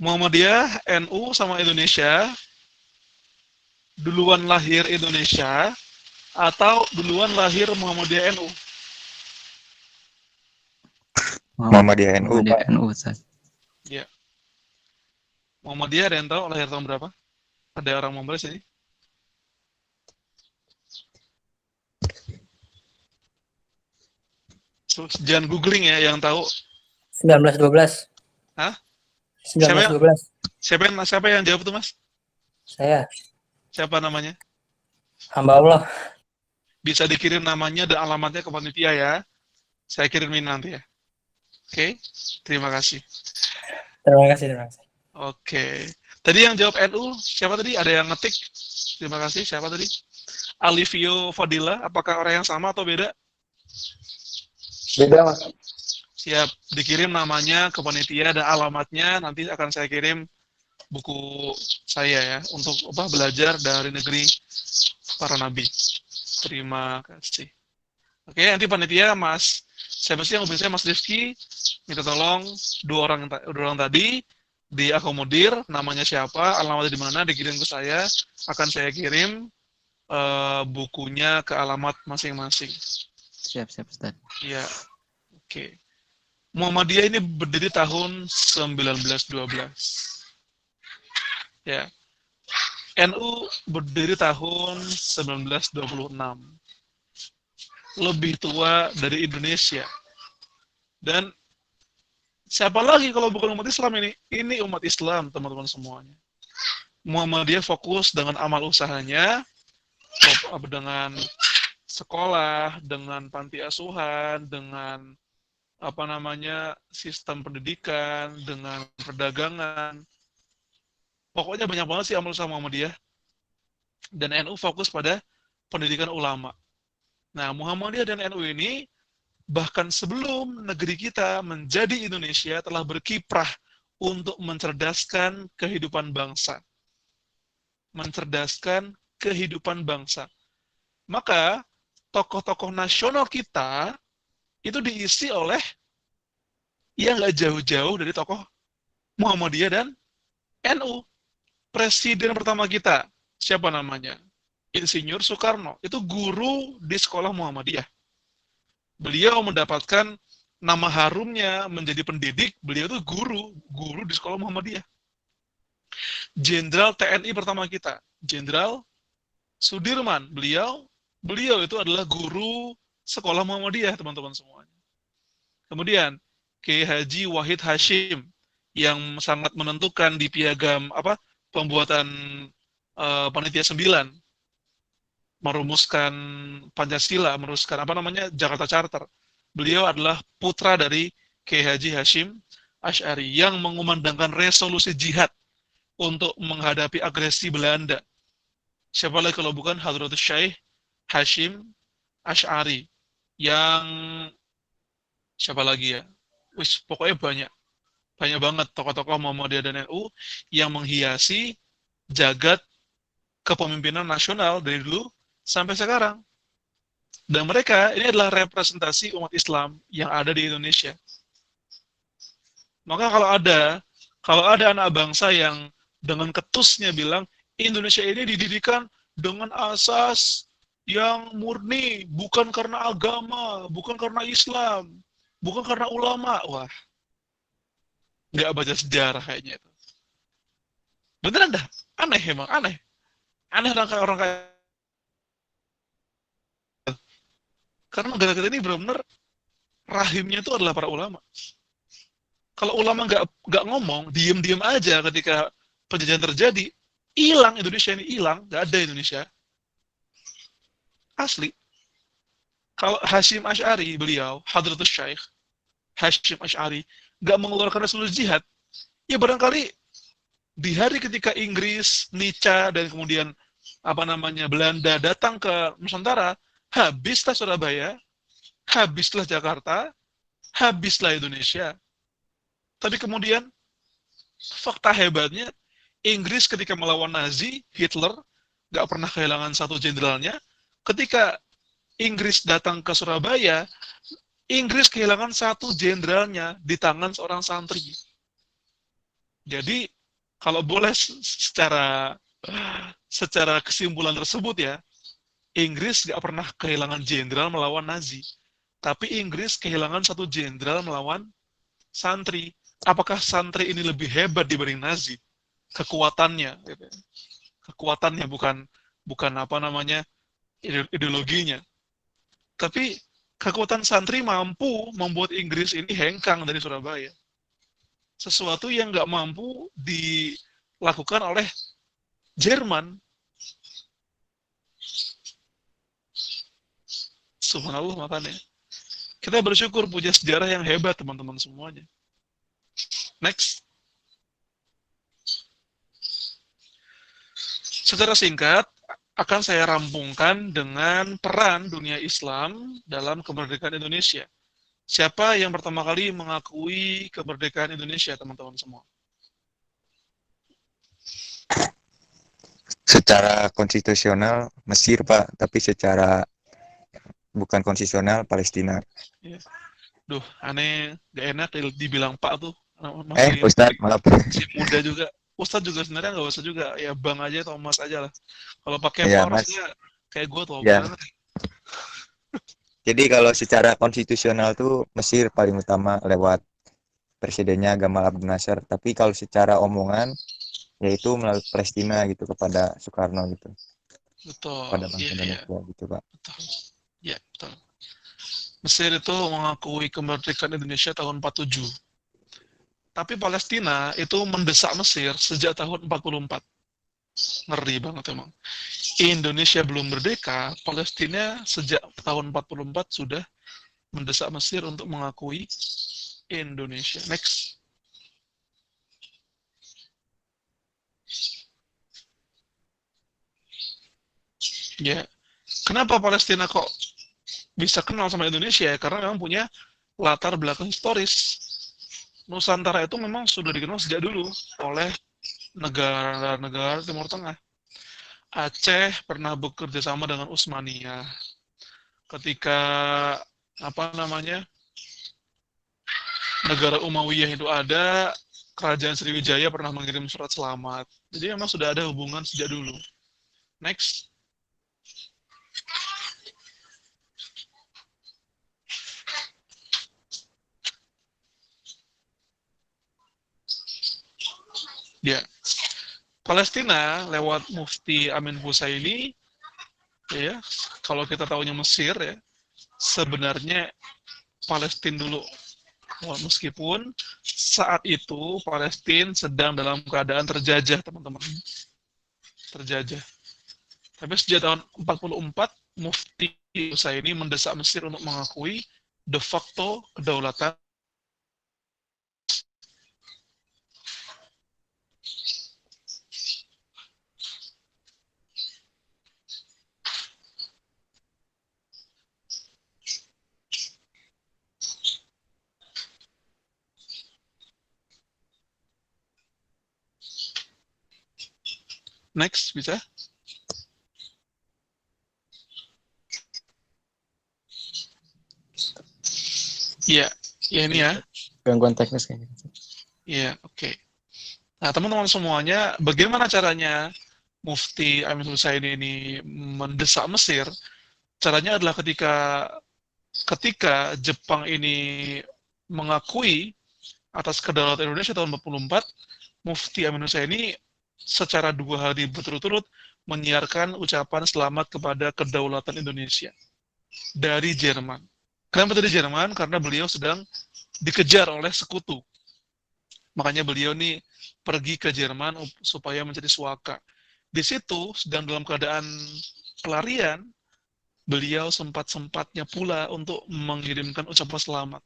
Muhammadiyah, NU sama Indonesia duluan lahir Indonesia atau duluan lahir Muhammadiyah NU? Muhammadiyah NU, Pak. NU, Ustaz. Ya. Muhammadiyah ada yang tahu lahir tahun berapa? Ada orang mau balas ini? Jangan googling ya, yang tahu. 1912. Hah? 1912. Siapa yang jawab tuh, Mas? Saya. Siapa namanya? Hamba Allah. Bisa dikirim namanya dan alamatnya ke panitia ya. Saya kirimin nanti ya. Oke, terima kasih. Terima kasih. Oke. Tadi yang jawab NU, siapa tadi? Ada yang ngetik? Terima kasih. Siapa tadi? Alivio Fadila, apakah orang yang sama atau beda? Beda, Mas. Siap, dikirim namanya ke panitia dan alamatnya, nanti akan saya kirim buku saya ya, untuk belajar dari negeri para nabi. Terima kasih. Oke, nanti panitia Mas, siapa sih yang hubungi saya? Mas Rifki, minta tolong dua orang tadi diakomodir, namanya siapa, alamatnya di mana, dikirim ke saya, akan saya kirim bukunya ke alamat masing-masing. Siap, Ustaz. Ya, oke. Muhammadiyah ini berdiri tahun 1912. Ya. NU berdiri tahun 1926. Lebih tua dari Indonesia. Dan siapa lagi kalau bukan umat Islam ini? Ini umat Islam, teman-teman semuanya. Muhammadiyah fokus dengan amal usahanya, dengan sekolah, dengan panti asuhan, dengan sistem pendidikan, dengan perdagangan. Pokoknya banyak banget sih amal usaha Muhammadiyah. Dan NU fokus pada pendidikan ulama. Nah, Muhammadiyah dan NU ini bahkan sebelum negeri kita menjadi Indonesia telah berkiprah untuk mencerdaskan kehidupan bangsa. Mencerdaskan kehidupan bangsa. Maka tokoh-tokoh nasional kita itu diisi oleh yang nggak jauh-jauh dari tokoh Muhammadiyah dan NU. Presiden pertama kita, siapa namanya? Insinyur Soekarno. Itu guru di sekolah Muhammadiyah. Beliau mendapatkan nama harumnya menjadi pendidik, beliau itu guru di sekolah Muhammadiyah. Jenderal TNI pertama kita, Jenderal Sudirman, beliau itu adalah guru sekolah Muhammadiyah, teman-teman semuanya. Kemudian Kiai Haji Wahid Hashim yang sangat menentukan di piagam pembuatan panitia 9, merumuskan Pancasila, merumuskan Jakarta Charter. Beliau adalah putra dari Kiai Haji Hashim Asy'ari yang mengumandangkan resolusi jihad untuk menghadapi agresi Belanda. Siapa lagi kalau bukan Hadratus Syekh Hashim Asy'ari, yang siapa lagi ya? Pokoknya banyak banget tokoh-tokoh Muhammadiyah dan NU yang menghiasi jagat kepemimpinan nasional dari dulu sampai sekarang. Dan mereka ini adalah representasi umat Islam yang ada di Indonesia. Maka kalau ada anak bangsa yang dengan ketusnya bilang Indonesia ini didirikan dengan asas yang murni, bukan karena agama, bukan karena Islam, bukan karena ulama, wah, nggak baca sejarah kayaknya itu. Beneran dah, aneh emang, aneh. Aneh orang kayak, karena negara kita ini benar-benar rahimnya itu adalah para ulama. Kalau ulama nggak ngomong, diem-diem aja ketika penjajahan terjadi, hilang Indonesia ini, hilang, nggak ada Indonesia. Asli. Kalau Hashim Asy'ari, beliau, Hadratus Syekh, Hashim Asy'ari, nggak mengeluarkan resolusi jihad, ya barangkali di hari ketika Inggris, Nica, dan kemudian Belanda datang ke Nusantara, habislah Surabaya, habislah Jakarta, habislah Indonesia. Tapi kemudian fakta hebatnya, Inggris ketika melawan Nazi, Hitler nggak pernah kehilangan satu jenderalnya. Ketika Inggris datang ke Surabaya, Inggris kehilangan satu jenderalnya di tangan seorang santri. Jadi kalau boleh secara kesimpulan tersebut ya, Inggris nggak pernah kehilangan jenderal melawan Nazi, tapi Inggris kehilangan satu jenderal melawan santri. Apakah santri ini lebih hebat dibanding Nazi? Kekuatannya, gitu. Kekuatannya bukan ideologinya. Tapi kekuatan santri mampu membuat Inggris ini hengkang dari Surabaya. Sesuatu yang nggak mampu dilakukan oleh Jerman. Subhanallah, makanya. Kita bersyukur punya sejarah yang hebat, teman-teman semuanya. Next. Secara singkat, akan saya rampungkan dengan peran dunia Islam dalam kemerdekaan Indonesia. Siapa yang pertama kali mengakui kemerdekaan Indonesia, teman-teman semua? Secara konstitusional Mesir, Pak, tapi secara bukan konstitusional Palestina. Ya. Duh, aneh, gak enak dibilang Pak tuh. Ustadz, maaf. Si muda juga. Ustadz juga sebenarnya nggak usah juga. Ya Bang aja, Thomas aja lah. Kalau pakai Ya, Pak Mas. harusnya kayak gue tuh Ya. banget. Jadi kalau secara konstitusional tuh Mesir paling utama lewat presidennya Gamal Abdel Nasser. Tapi kalau secara omongan yaitu melalui Palestina gitu kepada Soekarno gitu. Betul. Pada bangsa Iya, Indonesia gitu, Pak. betul. Ya, betul. Mesir itu mengakui kemerdekaan Indonesia tahun 47. Tapi Palestina itu mendesak Mesir sejak tahun 44. Ngeri banget emang. Indonesia belum merdeka, Palestina sejak tahun 44 sudah mendesak Mesir untuk mengakui Indonesia. Next. Ya, kenapa Palestina kok bisa kenal sama Indonesia? Karena memang punya latar belakang historis. Nusantara itu memang sudah dikenal sejak dulu oleh negara-negara Timur Tengah. Aceh pernah bekerja sama dengan Utsmaniyah. Ketika negara Umayyah itu ada, Kerajaan Sriwijaya pernah mengirim surat selamat. Jadi memang sudah ada hubungan sejak dulu. Next. Ya, Palestina lewat Mufti Amin Husaini, ya, kalau kita tahunya Mesir ya, sebenarnya Palestina dulu. Meskipun saat itu Palestina sedang dalam keadaan terjajah, teman-teman. Terjajah. Tapi sejak tahun 44, Mufti Husaini mendesak Mesir untuk mengakui de facto kedaulatan. Next, bisa? Iya, ya ini ya. Gangguan teknis kayaknya. Iya, oke. Nah, teman-teman semuanya, bagaimana caranya Mufti Amin Husaini ini mendesak Mesir? Caranya adalah ketika Jepang ini mengakui atas kedaulatan Indonesia tahun 44, Mufti Amin Husaini secara 2 hari berturut-turut menyiarkan ucapan selamat kepada kedaulatan Indonesia dari Jerman. Kenapa dari Jerman? Karena beliau sedang dikejar oleh sekutu. Makanya beliau nih pergi ke Jerman supaya mencari suaka. Di situ, sedang dalam keadaan pelarian, beliau sempat-sempatnya pula untuk mengirimkan ucapan selamat.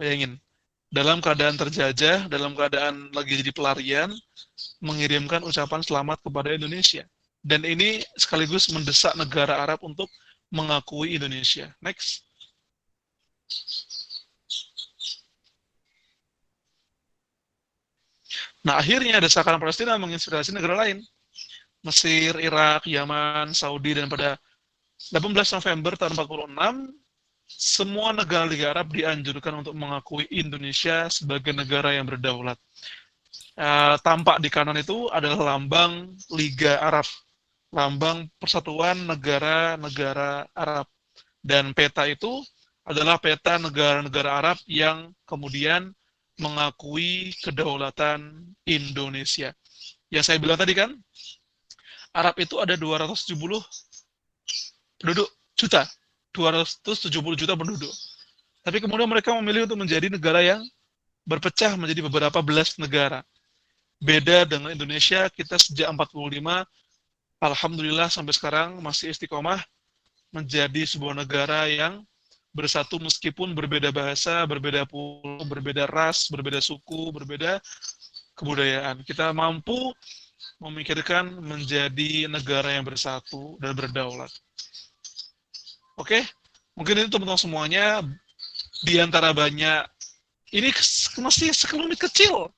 Bayangin, dalam keadaan terjajah, dalam keadaan lagi jadi pelarian, mengirimkan ucapan selamat kepada Indonesia. Dan ini sekaligus mendesak negara Arab untuk mengakui Indonesia. Next. Nah, akhirnya desakan Palestina menginspirasi negara lain. Mesir, Irak, Yaman, Saudi, dan pada 18 November tahun 46, semua negara Liga Arab dianjurkan untuk mengakui Indonesia sebagai negara yang berdaulat. Tampak di kanan itu adalah lambang Liga Arab, lambang persatuan negara-negara Arab. Dan peta itu adalah peta negara-negara Arab yang kemudian mengakui kedaulatan Indonesia. Yang saya bilang tadi kan, Arab itu ada 270 penduduk juta, 270 juta penduduk. Tapi kemudian mereka memilih untuk menjadi negara yang berpecah menjadi beberapa belas negara. Beda dengan Indonesia, kita sejak 45, alhamdulillah sampai sekarang masih istiqomah menjadi sebuah negara yang bersatu meskipun berbeda bahasa, berbeda pulau, berbeda ras, berbeda suku, berbeda kebudayaan. Kita mampu memikirkan menjadi negara yang bersatu dan berdaulat. Oke, mungkin itu teman-teman semuanya, di antara banyak, ini masih sekelumit kecil,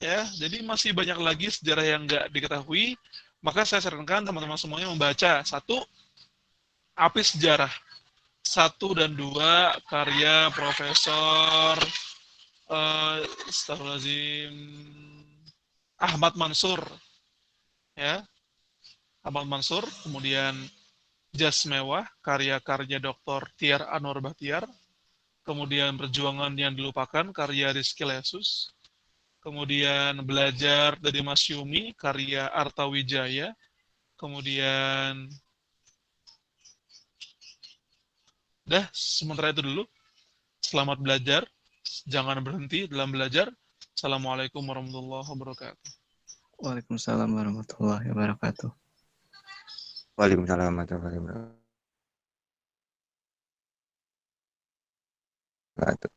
ya, jadi masih banyak lagi sejarah yang nggak diketahui. Maka saya sarankan teman-teman semuanya membaca 1. Api Sejarah 1 dan 2 karya Profesor Astagfirullahaladzim, Ahmad Mansur, ya, Ahmad Mansur. Kemudian Jas Mewah karya-karya Dr. Tiar Anwar Bahtiar. Kemudian Perjuangan yang Dilupakan karya Rizky Lesus. Kemudian Belajar dari Mas Yumi karya Arta Wijaya. Kemudian sementara itu dulu. Selamat belajar, jangan berhenti dalam belajar. Assalamualaikum warahmatullahi wabarakatuh. Waalaikumsalam warahmatullahi wabarakatuh. Waalaikumsalam warahmatullahi wabarakatuh.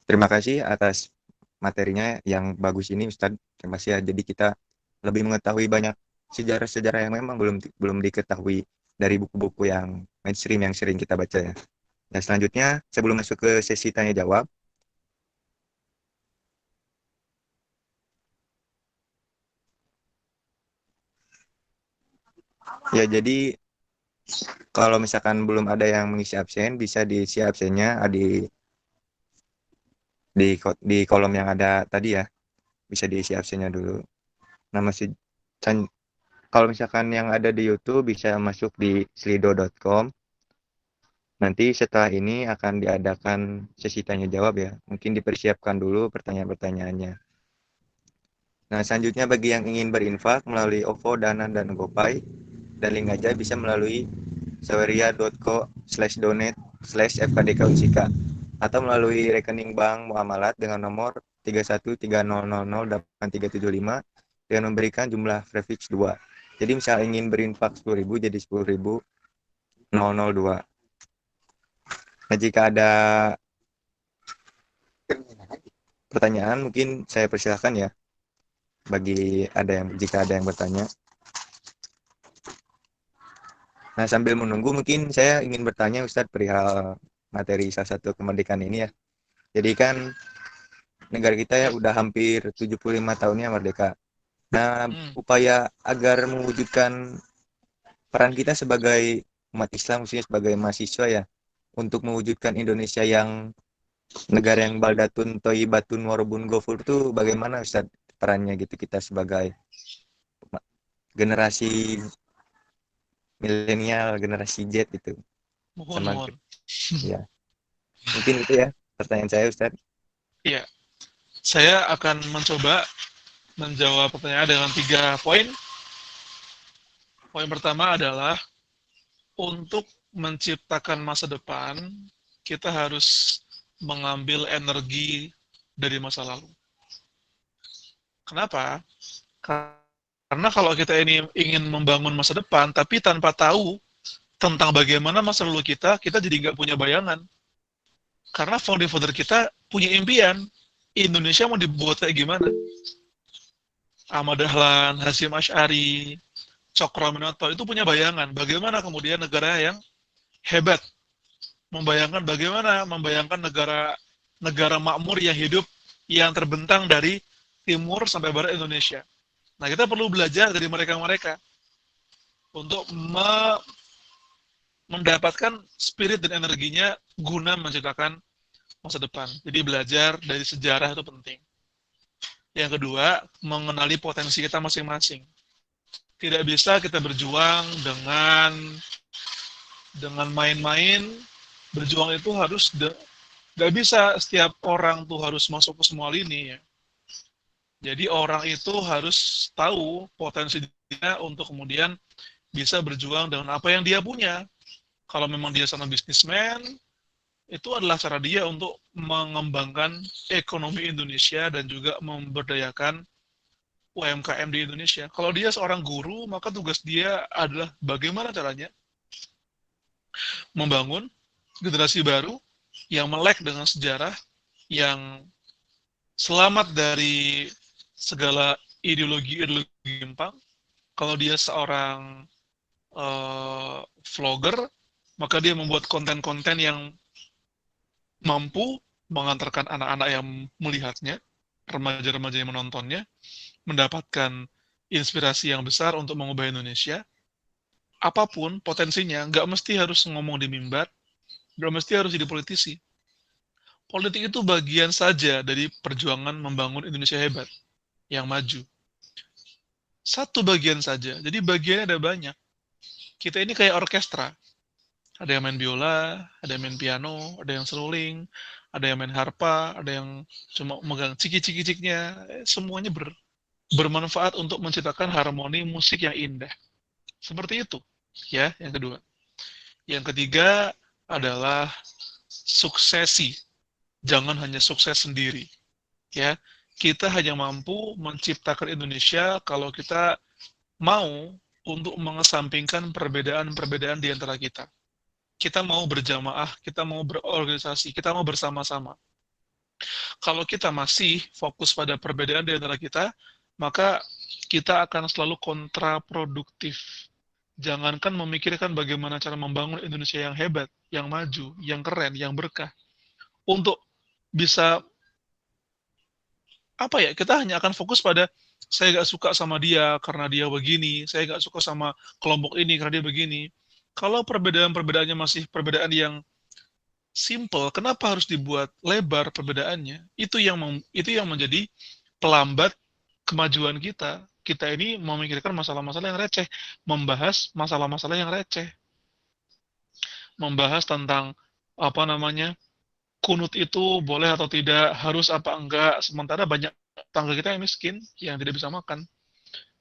Terima kasih atas materinya yang bagus ini, Ustadz. Terima kasih ya. Jadi kita lebih mengetahui banyak sejarah-sejarah yang memang belum diketahui dari buku-buku yang mainstream yang sering kita baca ya. Dan selanjutnya, sebelum masuk ke sesi tanya jawab, ya jadi kalau misalkan belum ada yang mengisi absen, bisa diisi absennya di kolom yang ada tadi ya. Bisa diisi absennya dulu. Nah, kalau misalkan yang ada di YouTube bisa masuk di slido.com. Nanti setelah ini akan diadakan sesi tanya jawab ya. Mungkin dipersiapkan dulu pertanyaan-pertanyaannya. Nah, selanjutnya bagi yang ingin berinfak melalui OVO, Dana, dan GoPay, dan link aja bisa melalui saweria.co/donate/fkdkunsika atau melalui rekening bank muamalat dengan nomor 3130008375 dengan memberikan jumlah prefix 2. Jadi misal ingin berinfak 10.000 jadi 10.002. Nah, jika ada pertanyaan mungkin saya persilahkan ya. Jika ada yang bertanya. Nah, sambil menunggu mungkin saya ingin bertanya Ustadz perihal materi salah satu kemerdekaan ini ya. Jadi kan negara kita ya udah hampir 75 tahunnya merdeka. Nah, upaya agar mewujudkan peran kita sebagai umat Islam, khususnya sebagai mahasiswa ya, untuk mewujudkan Indonesia yang negara yang baldatun thayyibatun warabun ghafur itu bagaimana Ustaz perannya gitu kita sebagai generasi milenial, generasi Z itu. Mohon. Ya. Mungkin itu ya pertanyaan saya Ustaz. Iya. Saya akan mencoba menjawab pertanyaan dengan 3 poin. Poin pertama adalah untuk menciptakan masa depan, kita harus mengambil energi dari masa lalu. Kenapa? Karena kalau kita ini ingin membangun masa depan, tapi tanpa tahu tentang bagaimana masa lalu kita jadi nggak punya bayangan. Karena founder-founder kita punya impian, Indonesia mau dibuat kayak gimana? Ahmad Dahlan, Hasyim Asy'ari, Cokroaminoto itu punya bayangan bagaimana kemudian negara yang hebat, membayangkan negara makmur yang hidup yang terbentang dari timur sampai barat Indonesia. Nah, kita perlu belajar dari mereka-mereka untuk mendapatkan spirit dan energinya guna menciptakan masa depan. Jadi belajar dari sejarah itu penting. Yang kedua, mengenali potensi kita masing-masing. Tidak bisa kita berjuang dengan main-main. Berjuang itu harus nggak bisa setiap orang tuh harus masuk ke semua lini ya. Jadi orang itu harus tahu potensi dia untuk kemudian bisa berjuang dengan apa yang dia punya. Kalau memang dia seorang bisnismen, itu adalah cara dia untuk mengembangkan ekonomi Indonesia dan juga memberdayakan UMKM di Indonesia. Kalau dia seorang guru, maka tugas dia adalah bagaimana caranya membangun generasi baru yang melek dengan sejarah, yang selamat dari segala ideologi menyimpang. Kalau dia seorang vlogger, maka dia membuat konten-konten yang mampu mengantarkan anak-anak yang melihatnya, remaja-remaja yang menontonnya, mendapatkan inspirasi yang besar untuk mengubah Indonesia. Apapun potensinya, nggak mesti harus ngomong di mimbar, nggak mesti harus jadi politisi. Politik itu bagian saja dari perjuangan membangun Indonesia hebat, yang maju. Satu bagian saja, jadi bagiannya ada banyak. Kita ini kayak orkestra. Ada yang main biola, ada yang main piano, ada yang seruling, ada yang main harpa, ada yang cuma megang ciki-ciki-ciknya. Semuanya bermanfaat untuk menciptakan harmoni musik yang indah. Seperti itu, ya, yang kedua. Yang ketiga adalah suksesi. Jangan hanya sukses sendiri, ya. Kita hanya mampu menciptakan Indonesia kalau kita mau untuk mengesampingkan perbedaan-perbedaan di antara kita. Kita mau berjamaah, kita mau berorganisasi, kita mau bersama-sama. Kalau kita masih fokus pada perbedaan di antara kita, maka kita akan selalu kontraproduktif. Jangankan memikirkan bagaimana cara membangun Indonesia yang hebat, yang maju, yang keren, yang berkah. Untuk bisa, kita hanya akan fokus pada, saya gak suka sama dia karena dia begini, saya gak suka sama kelompok ini karena dia begini. Kalau perbedaan-perbedaannya masih perbedaan yang simple, kenapa harus dibuat lebar perbedaannya? Itu yang menjadi pelambat kemajuan kita. Kita ini memikirkan masalah-masalah yang receh, membahas masalah-masalah yang receh, membahas tentang kunut itu boleh atau tidak, harus apa enggak, sementara banyak tangga kita yang miskin, yang tidak bisa makan.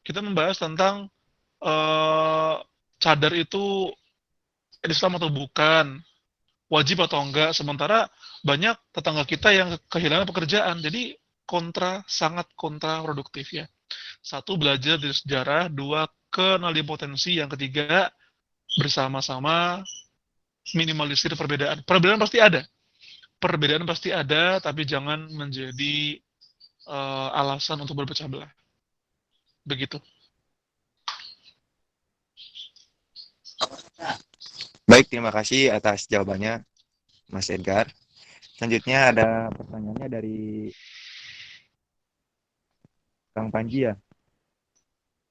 Kita membahas tentang cadar itu Islam atau bukan, wajib atau enggak, sementara banyak tetangga kita yang kehilangan pekerjaan. Jadi sangat kontraproduktif ya. Satu, belajar dari sejarah. Dua, kenali potensi. Yang ketiga, bersama-sama minimalisir perbedaan. Perbedaan pasti ada, tapi jangan menjadi alasan untuk berpecah belah. Begitu. Baik, terima kasih atas jawabannya, Mas Edgar. Selanjutnya ada pertanyaannya dari Kang Panji ya.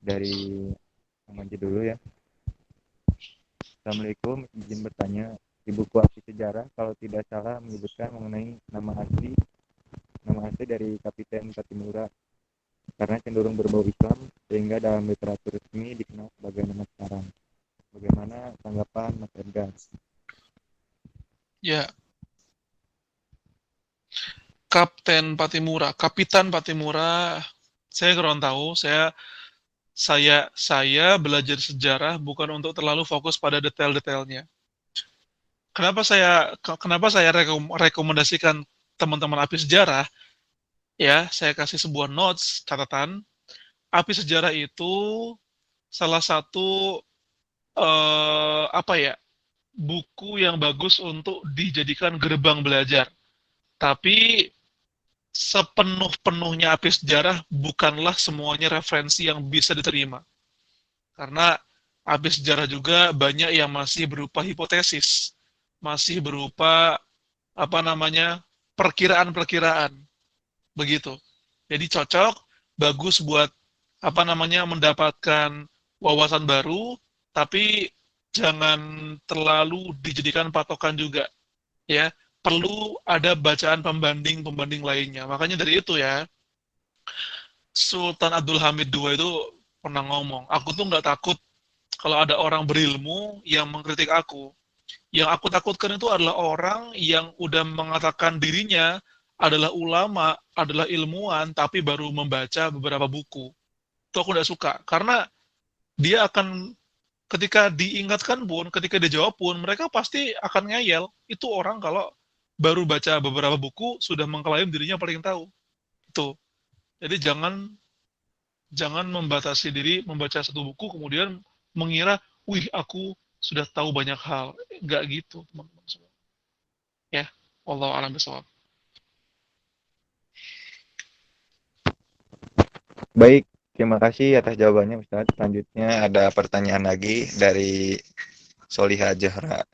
Dari Kang Panji dulu ya. Assalamualaikum, izin bertanya. Di buku Arti Sejarah, kalau tidak salah menyebutkan mengenai nama asli dari Kapiten Patimura, karena cenderung berbau Islam, sehingga dalam literatur resmi dikenal sebagai nama sekarang. Bagaimana tanggapan Mas Edgar? Ya, Kapitan Patimura Saya kurang tahu, saya belajar sejarah bukan untuk terlalu fokus pada detail-detailnya. Kenapa saya rekomendasikan teman-teman API sejarah? Ya, saya kasih sebuah notes, catatan. API sejarah itu salah satu apa ya, buku yang bagus untuk dijadikan gerbang belajar. Tapi sepenuh-penuhnya API sejarah bukanlah semuanya referensi yang bisa diterima. Karena API sejarah juga banyak yang masih berupa hipotesis, masih berupa apa namanya, perkiraan-perkiraan, begitu. Jadi cocok, bagus buat apa namanya, mendapatkan wawasan baru, tapi jangan terlalu dijadikan patokan juga, ya. Perlu ada bacaan pembanding-pembanding lainnya. Makanya dari itu ya, Sultan Abdul Hamid II itu pernah ngomong, aku tuh nggak takut kalau ada orang berilmu yang mengkritik aku. Yang aku takutkan itu adalah orang yang udah mengatakan dirinya adalah ulama, adalah ilmuwan, tapi baru membaca beberapa buku. Itu aku tidak suka, karena dia akan, ketika diingatkan pun, ketika dijawab pun, mereka pasti akan ngeyel. Itu orang kalau baru baca beberapa buku, sudah mengklaim dirinya paling tahu. Itu. Jadi jangan jangan membatasi diri membaca satu buku, kemudian mengira, wih aku sudah tahu banyak hal. Nggak gitu, teman-teman semua. Ya, wallahu a'lam bishawab. Baik, terima kasih atas jawabannya Ustadz. Selanjutnya ada pertanyaan lagi dari Soliha Jahra.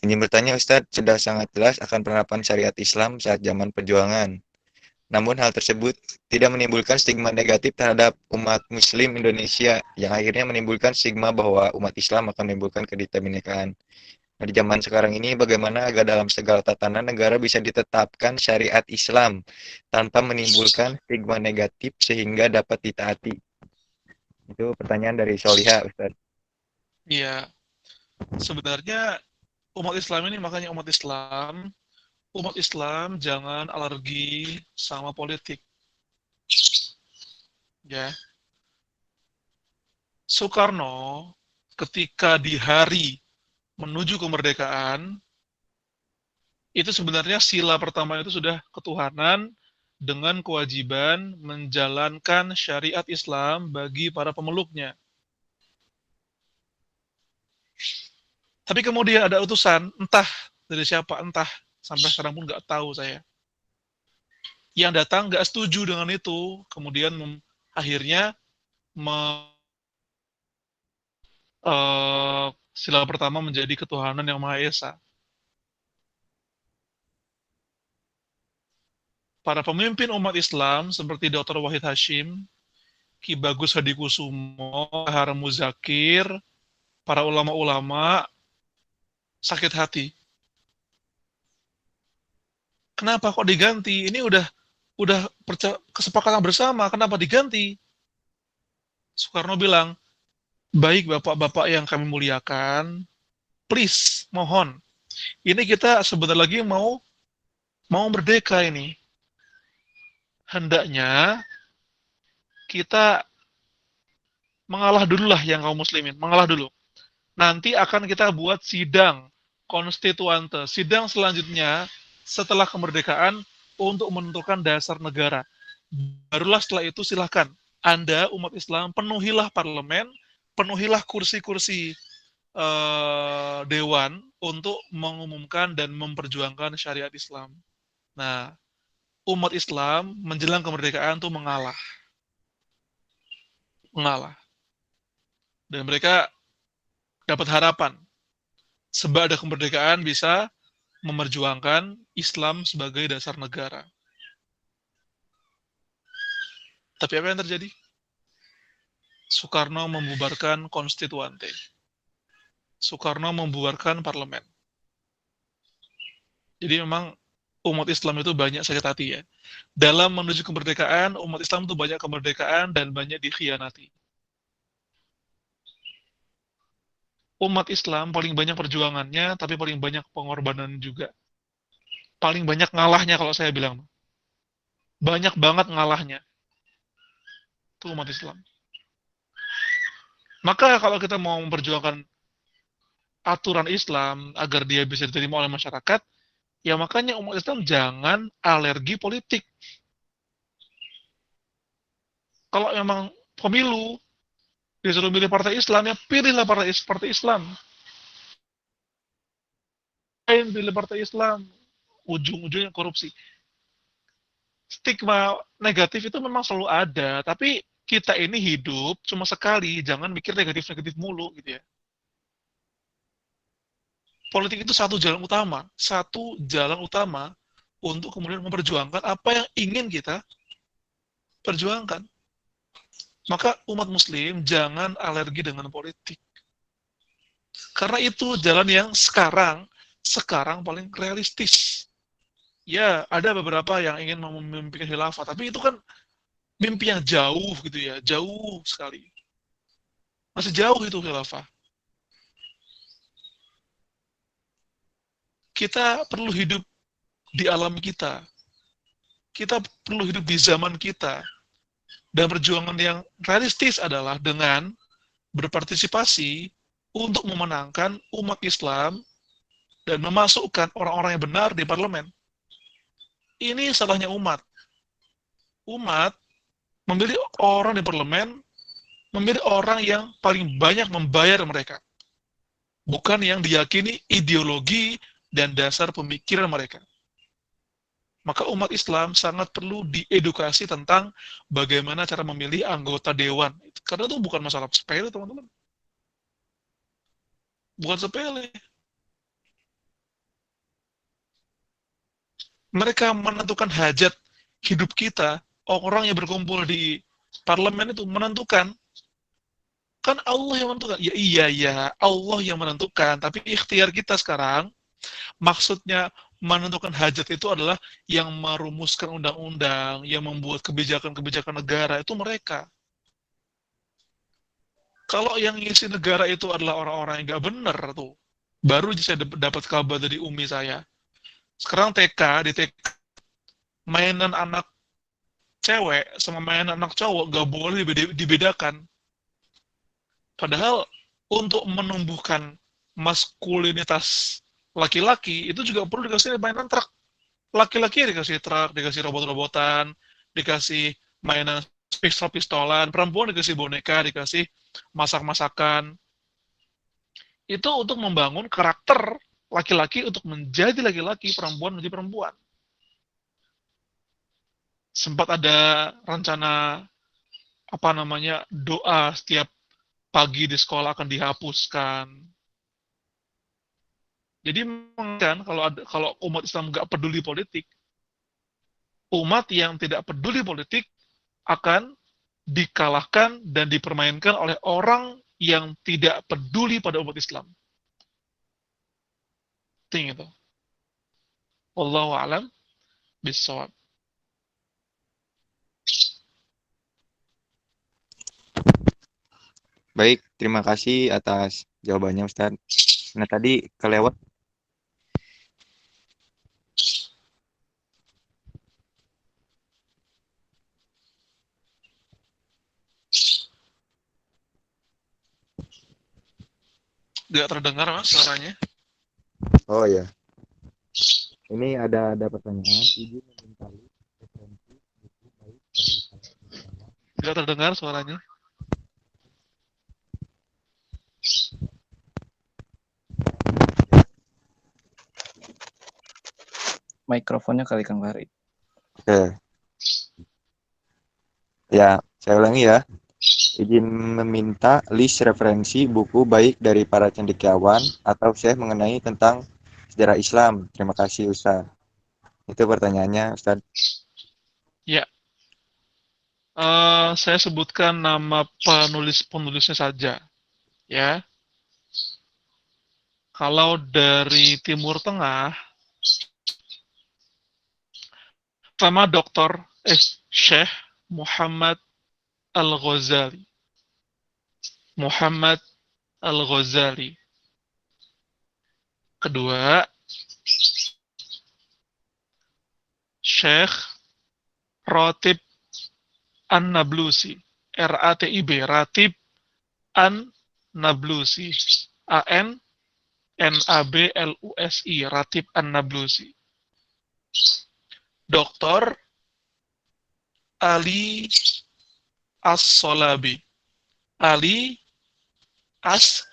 Ini bertanya, Ustadz, sudah sangat jelas akan penerapan syariat Islam saat zaman perjuangan. Namun hal tersebut tidak menimbulkan stigma negatif terhadap umat Muslim Indonesia yang akhirnya menimbulkan stigma bahwa umat Islam akan menimbulkan kediterbinekaan. Nah, di zaman sekarang ini bagaimana agar dalam segala tatanan negara bisa ditetapkan syariat Islam tanpa menimbulkan stigma negatif sehingga dapat ditaati? Itu pertanyaan dari Soliha, Ustaz. Iya, sebenarnya makanya umat Islam jangan alergi sama politik. Ya, Soekarno ketika di hari menuju kemerdekaan, itu sebenarnya sila pertama itu sudah ketuhanan dengan kewajiban menjalankan syariat Islam bagi para pemeluknya. Tapi kemudian ada utusan, entah dari siapa, entah, sampai sekarang pun nggak tahu saya, yang datang nggak setuju dengan itu, kemudian akhirnya sila pertama menjadi ketuhanan yang Maha Esa. Para pemimpin umat Islam seperti Dr. Wahid Hashim, Ki Bagus Hadikusumo, Harun Muzakir, para ulama-ulama sakit hati. Kenapa kok diganti? Ini udah kesepakatan bersama, kenapa diganti? Soekarno bilang, baik bapak-bapak yang kami muliakan, please, mohon. Ini kita sebentar lagi mau merdeka ini. Hendaknya kita mengalah dulu lah yang kaum muslimin, mengalah dulu. Nanti akan kita buat sidang konstituante, sidang selanjutnya setelah kemerdekaan untuk menentukan dasar negara. Barulah setelah itu silahkan Anda umat Islam penuhilah parlemen, penuhilah kursi-kursi dewan untuk mengumumkan dan memperjuangkan syariat Islam. Nah, umat Islam menjelang kemerdekaan itu mengalah. Dan mereka dapat harapan. Sebab ada kemerdekaan bisa memerjuangkan Islam sebagai dasar negara. Tapi apa yang terjadi? Soekarno membubarkan konstituante. Soekarno membubarkan parlemen. Jadi memang umat Islam itu banyak sakit hati ya. Dalam menuju kemerdekaan, umat Islam itu banyak kemerdekaan dan banyak dikhianati. Umat Islam paling banyak perjuangannya, tapi paling banyak pengorbanan juga. Paling banyak ngalahnya kalau saya bilang. Banyak banget ngalahnya. Itu umat Islam. Maka kalau kita mau memperjuangkan aturan Islam agar dia bisa diterima oleh masyarakat, ya makanya umat Islam jangan alergi politik. Kalau memang pemilu disuruh milih partai Islam, ya pilihlah partai Islam. Pilih partai Islam, ujung-ujungnya korupsi. Stigma negatif itu memang selalu ada, tapi kita ini hidup cuma sekali, jangan mikir negatif-negatif mulu gitu ya. Politik itu satu jalan utama untuk kemudian memperjuangkan apa yang ingin kita perjuangkan. Maka umat muslim jangan alergi dengan politik. Karena itu jalan yang sekarang paling realistis. Ya, ada beberapa yang ingin memimpikan khilafah, tapi itu kan mimpi yang jauh gitu ya, jauh sekali. Masih jauh itu khilafah. Kita perlu hidup di alam kita. Kita perlu hidup di zaman kita. Dan perjuangan yang realistis adalah dengan berpartisipasi untuk memenangkan umat Islam dan memasukkan orang-orang yang benar di parlemen. Ini salahnya umat. Umat memilih orang di parlemen, memilih orang yang paling banyak membayar mereka. Bukan yang diyakini ideologi dan dasar pemikiran mereka. Maka umat Islam sangat perlu diedukasi tentang bagaimana cara memilih anggota dewan. Karena itu bukan masalah sepele, teman-teman. Bukan sepele. Mereka menentukan hajat hidup kita. Orang yang berkumpul di parlemen itu menentukan. Kan Allah yang menentukan. Ya iya, Allah yang menentukan. Tapi ikhtiar kita sekarang, maksudnya menentukan hajat itu adalah yang merumuskan undang-undang, yang membuat kebijakan-kebijakan negara, itu mereka. Kalau yang ngisi negara itu adalah orang-orang yang nggak benar tuh, baru saya dapat kabar dari umi saya. Sekarang TK, di TK, mainan anak cewek sama mainan anak cowok nggak boleh dibedakan. Padahal untuk menumbuhkan maskulinitas laki-laki itu juga perlu dikasih mainan truk. Laki-laki dikasih truk, dikasih robot-robotan, dikasih mainan pistol-pistolan, perempuan dikasih boneka, dikasih masak-masakan. Itu untuk membangun karakter laki-laki untuk menjadi laki-laki, perempuan menjadi perempuan. Sempat ada rencana doa setiap pagi di sekolah akan dihapuskan. Jadi kan kalau umat Islam nggak peduli politik, umat yang tidak peduli politik akan dikalahkan dan dipermainkan oleh orang yang tidak peduli pada umat Islam. Ting itu. Wallahu a'lam bishawab. Baik, terima kasih atas jawabannya Ustaz. Nah tadi kelewat. Tidak terdengar mas suaranya. Oh ya. Ini ada pertanyaan. Izin meminta referensi buku baik dari Tidak terdengar suaranya. Mikrofonnya kali Kang Fahri. Oke. Ya, saya ulangi ya. Izin meminta list referensi buku baik dari para cendekiawan atau syekh mengenai tentang sejarah Islam. Terima kasih Ustaz. Itu pertanyaannya Ustaz. Ya. Saya sebutkan nama penulisnya saja. Ya. Kalau dari Timur Tengah, pertama Syekh Muhammad Al-Ghazali. Muhammad Al-Ghazali. Kedua, Syekh Ratib An-Nablusi. RATIB, Ratib An-Nablusi. ANNABLUSI, Ratib An-Nablusi. Dr. Ali As-Solabi. Ali ASH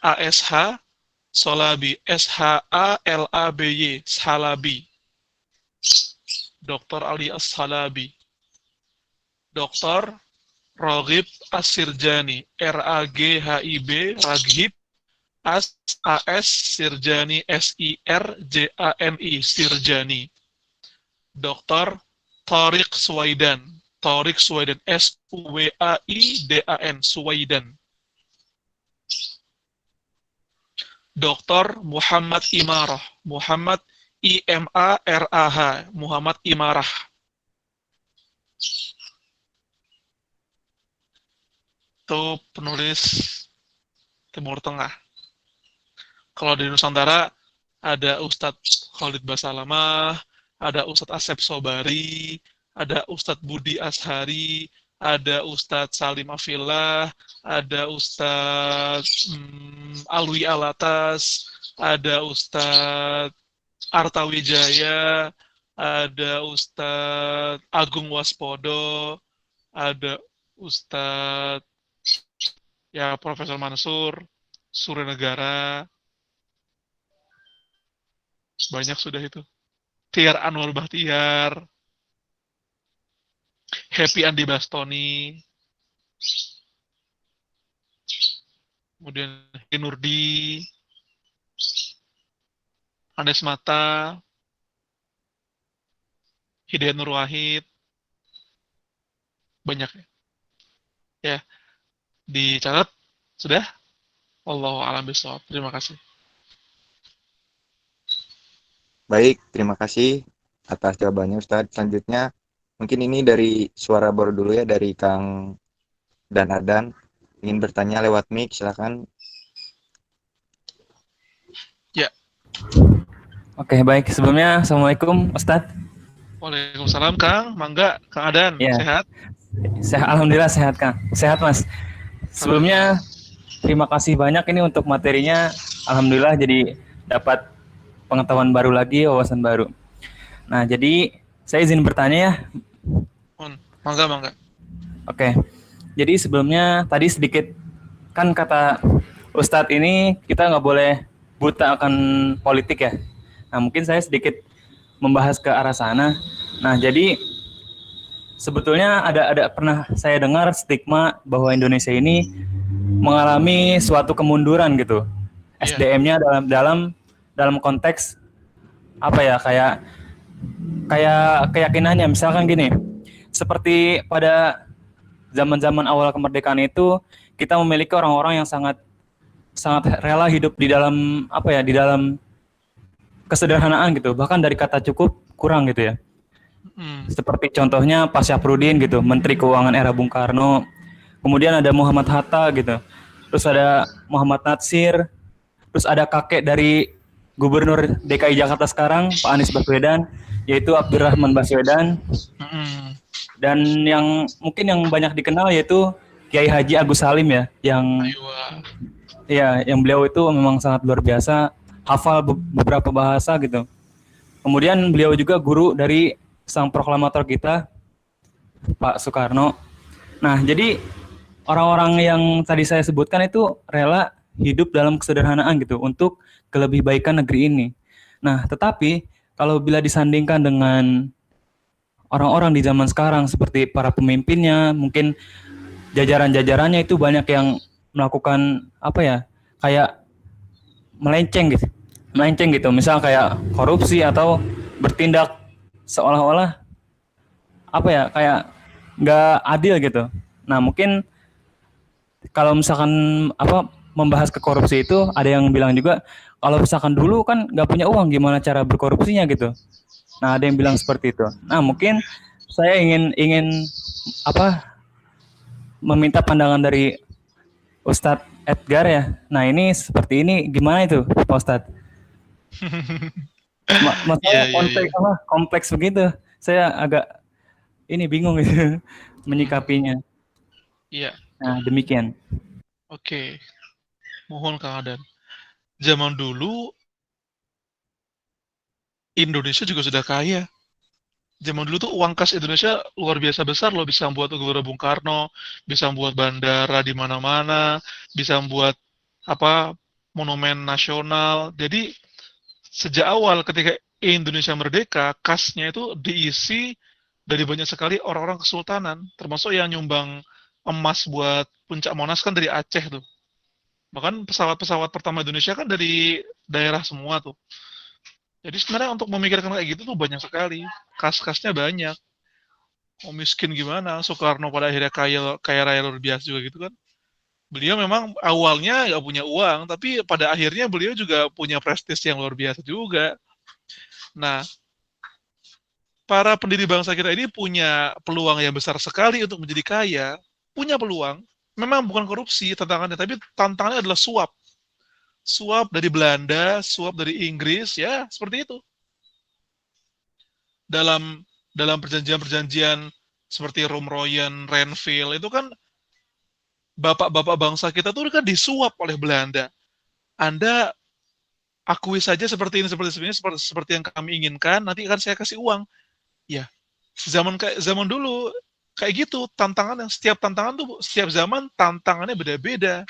Solabi, SHALABY, Salabi. Dr. Ali As-Salabi. Dr. Raghib As-Sirjani, RAGHIB, Raghib AS Sirjani, SIRJANI, Sirjani. Dr. Tariq Suwaidan, SUWAIDAN, Suwaidan. Dr. Muhammad Imarah, Muhammad IMARAH, Muhammad Imarah. Itu penulis Timur Tengah. Kalau di Nusantara ada Ustadz Khalid Basalamah, ada Ustadz Asep Sobari, ada Ustadz Budi Ashari, ada Ustadz Salim Afillah, ada Ustadz Alwi Alatas, ada Ustadz Artawijaya, ada Ustadz Agung Waspodo, ada Ustadz Profesor Mansur, Surya Negara, banyak sudah itu. Tiar Anwar Bahtiar, Happy Andi Bastoni, kemudian Nurdi, Anes Mata, Hidayat Nur Wahid, banyak ya. Ya, dicatat sudah. Wallahu a'lam bishawab. Terima kasih. Baik, terima kasih atas jawabannya Ustadz. Selanjutnya, mungkin ini dari suara baru dulu ya, dari Kang Danadan. Ingin bertanya lewat mic, silakan. Ya. Oke, baik. Sebelumnya, Assalamualaikum, Ustadz. Waalaikumsalam, Kang. Mangga, Kang Adan. Ya. Sehat? Alhamdulillah sehat, Kang. Sehat, Mas. Sebelumnya, terima kasih banyak ini untuk materinya. Alhamdulillah jadi dapat pengetahuan baru lagi, wawasan baru. Nah, jadi saya izin bertanya ya. Mangga. Oke. Jadi sebelumnya tadi sedikit kan kata Ustadz ini kita nggak boleh buta akan politik ya. Nah, mungkin saya sedikit membahas ke arah sana. Nah, jadi sebetulnya ada pernah saya dengar stigma bahwa Indonesia ini mengalami suatu kemunduran gitu. SDM-nya dalam konteks apa ya, kayak keyakinannya, misalkan gini, seperti pada zaman-zaman awal kemerdekaan itu kita memiliki orang-orang yang sangat rela hidup di dalam di dalam kesederhanaan gitu, bahkan dari kata cukup kurang gitu ya. Seperti contohnya Pak Syafruddin gitu, Menteri Keuangan era Bung Karno, kemudian ada Muhammad Hatta gitu, terus ada Muhammad Natsir, terus ada kakek dari Gubernur DKI Jakarta sekarang, Pak Anies Baswedan, yaitu Abdurrahman Baswedan. Dan yang mungkin yang banyak dikenal yaitu Kiai Haji Agus Salim ya, yang beliau itu memang sangat luar biasa, hafal beberapa bahasa gitu. Kemudian beliau juga guru dari sang proklamator kita, Pak Soekarno. Nah, jadi orang-orang yang tadi saya sebutkan itu rela hidup dalam kesederhanaan gitu untuk kelebihbaikan negeri ini. Nah, tetapi kalau bila disandingkan dengan orang-orang di zaman sekarang seperti para pemimpinnya, mungkin jajaran-jajarannya itu banyak yang melakukan kayak melenceng gitu. Misal kayak korupsi atau bertindak seolah-olah kayak nggak adil gitu. Nah, mungkin kalau misalkan membahas ke korupsi itu, ada yang bilang juga kalau misalkan dulu kan nggak punya uang, gimana cara berkorupsinya gitu. Nah, ada yang bilang seperti itu. Nah, mungkin saya ingin meminta pandangan dari Ustadz Edgar ya. Nah, ini seperti ini gimana itu, Pak Ustadz? Masalah kompleks begitu. Saya agak bingung gitu menyikapinya. Iya. Nah, demikian. Oke, mohon Kang Adan. Zaman dulu Indonesia juga sudah kaya. Zaman dulu tuh uang kas Indonesia luar biasa besar loh, bisa membuat Gelora Bung Karno, bisa membuat bandara di mana-mana, bisa membuat apa monumen nasional. Jadi sejak awal ketika Indonesia merdeka, kasnya itu diisi dari banyak sekali orang-orang kesultanan, termasuk yang nyumbang emas buat puncak Monas kan dari Aceh tuh. Bahkan pesawat-pesawat pertama Indonesia kan dari daerah semua tuh. Jadi sebenarnya untuk memikirkan kayak gitu tuh banyak sekali. Kas-kasnya banyak. Mau miskin gimana? Soekarno pada akhirnya kaya kaya raya luar biasa juga gitu kan. Beliau memang awalnya nggak punya uang, tapi pada akhirnya beliau juga punya prestis yang luar biasa juga. Nah, para pendiri bangsa kita ini punya peluang yang besar sekali untuk menjadi kaya, punya peluang. Memang bukan korupsi tantangannya, tapi tantangannya adalah suap. Suap dari Belanda, suap dari Inggris, ya seperti itu. Dalam dalam perjanjian-perjanjian seperti Roem-Royen, Renville itu kan bapak-bapak bangsa kita tuh kan disuap oleh Belanda. Anda akui saja seperti ini, seperti yang kami inginkan, nanti akan saya kasih uang. Ya, zaman dulu kayak gitu, tantangan yang setiap tantangan tuh setiap zaman tantangannya beda-beda.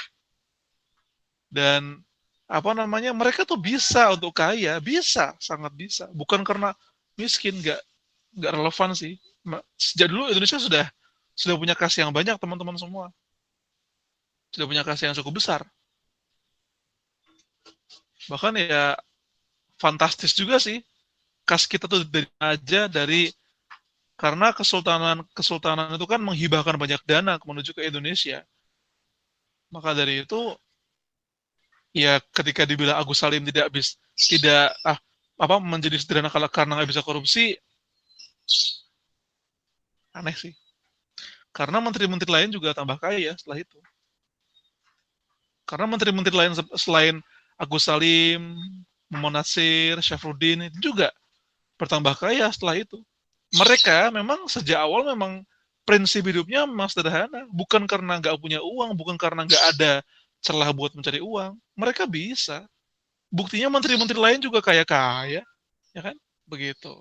Dan apa namanya? Mereka tuh bisa untuk kaya, bisa, sangat bisa. Bukan karena miskin, nggak relevan sih. Sejak dulu Indonesia sudah punya kas yang banyak, teman-teman semua. Sudah punya kas yang cukup besar. Bahkan ya fantastis juga sih. Kas kita tuh dari karena kesultanan itu kan menghibahkan banyak dana menuju ke Indonesia. Maka dari itu ya ketika dibilang Agus Salim tidak apa menjadi sederhana karena nggak bisa korupsi, aneh sih. Karena menteri-menteri lain juga tambah kaya setelah itu. Karena menteri-menteri lain selain Agus Salim, Muhammad Nasir, Syafruddin itu juga bertambah kaya setelah itu. Mereka memang sejak awal memang prinsip hidupnya memang sederhana, bukan karena nggak punya uang, bukan karena nggak ada celah buat mencari uang. Mereka bisa. Buktinya menteri-menteri lain juga kaya-kaya, ya kan? Begitu.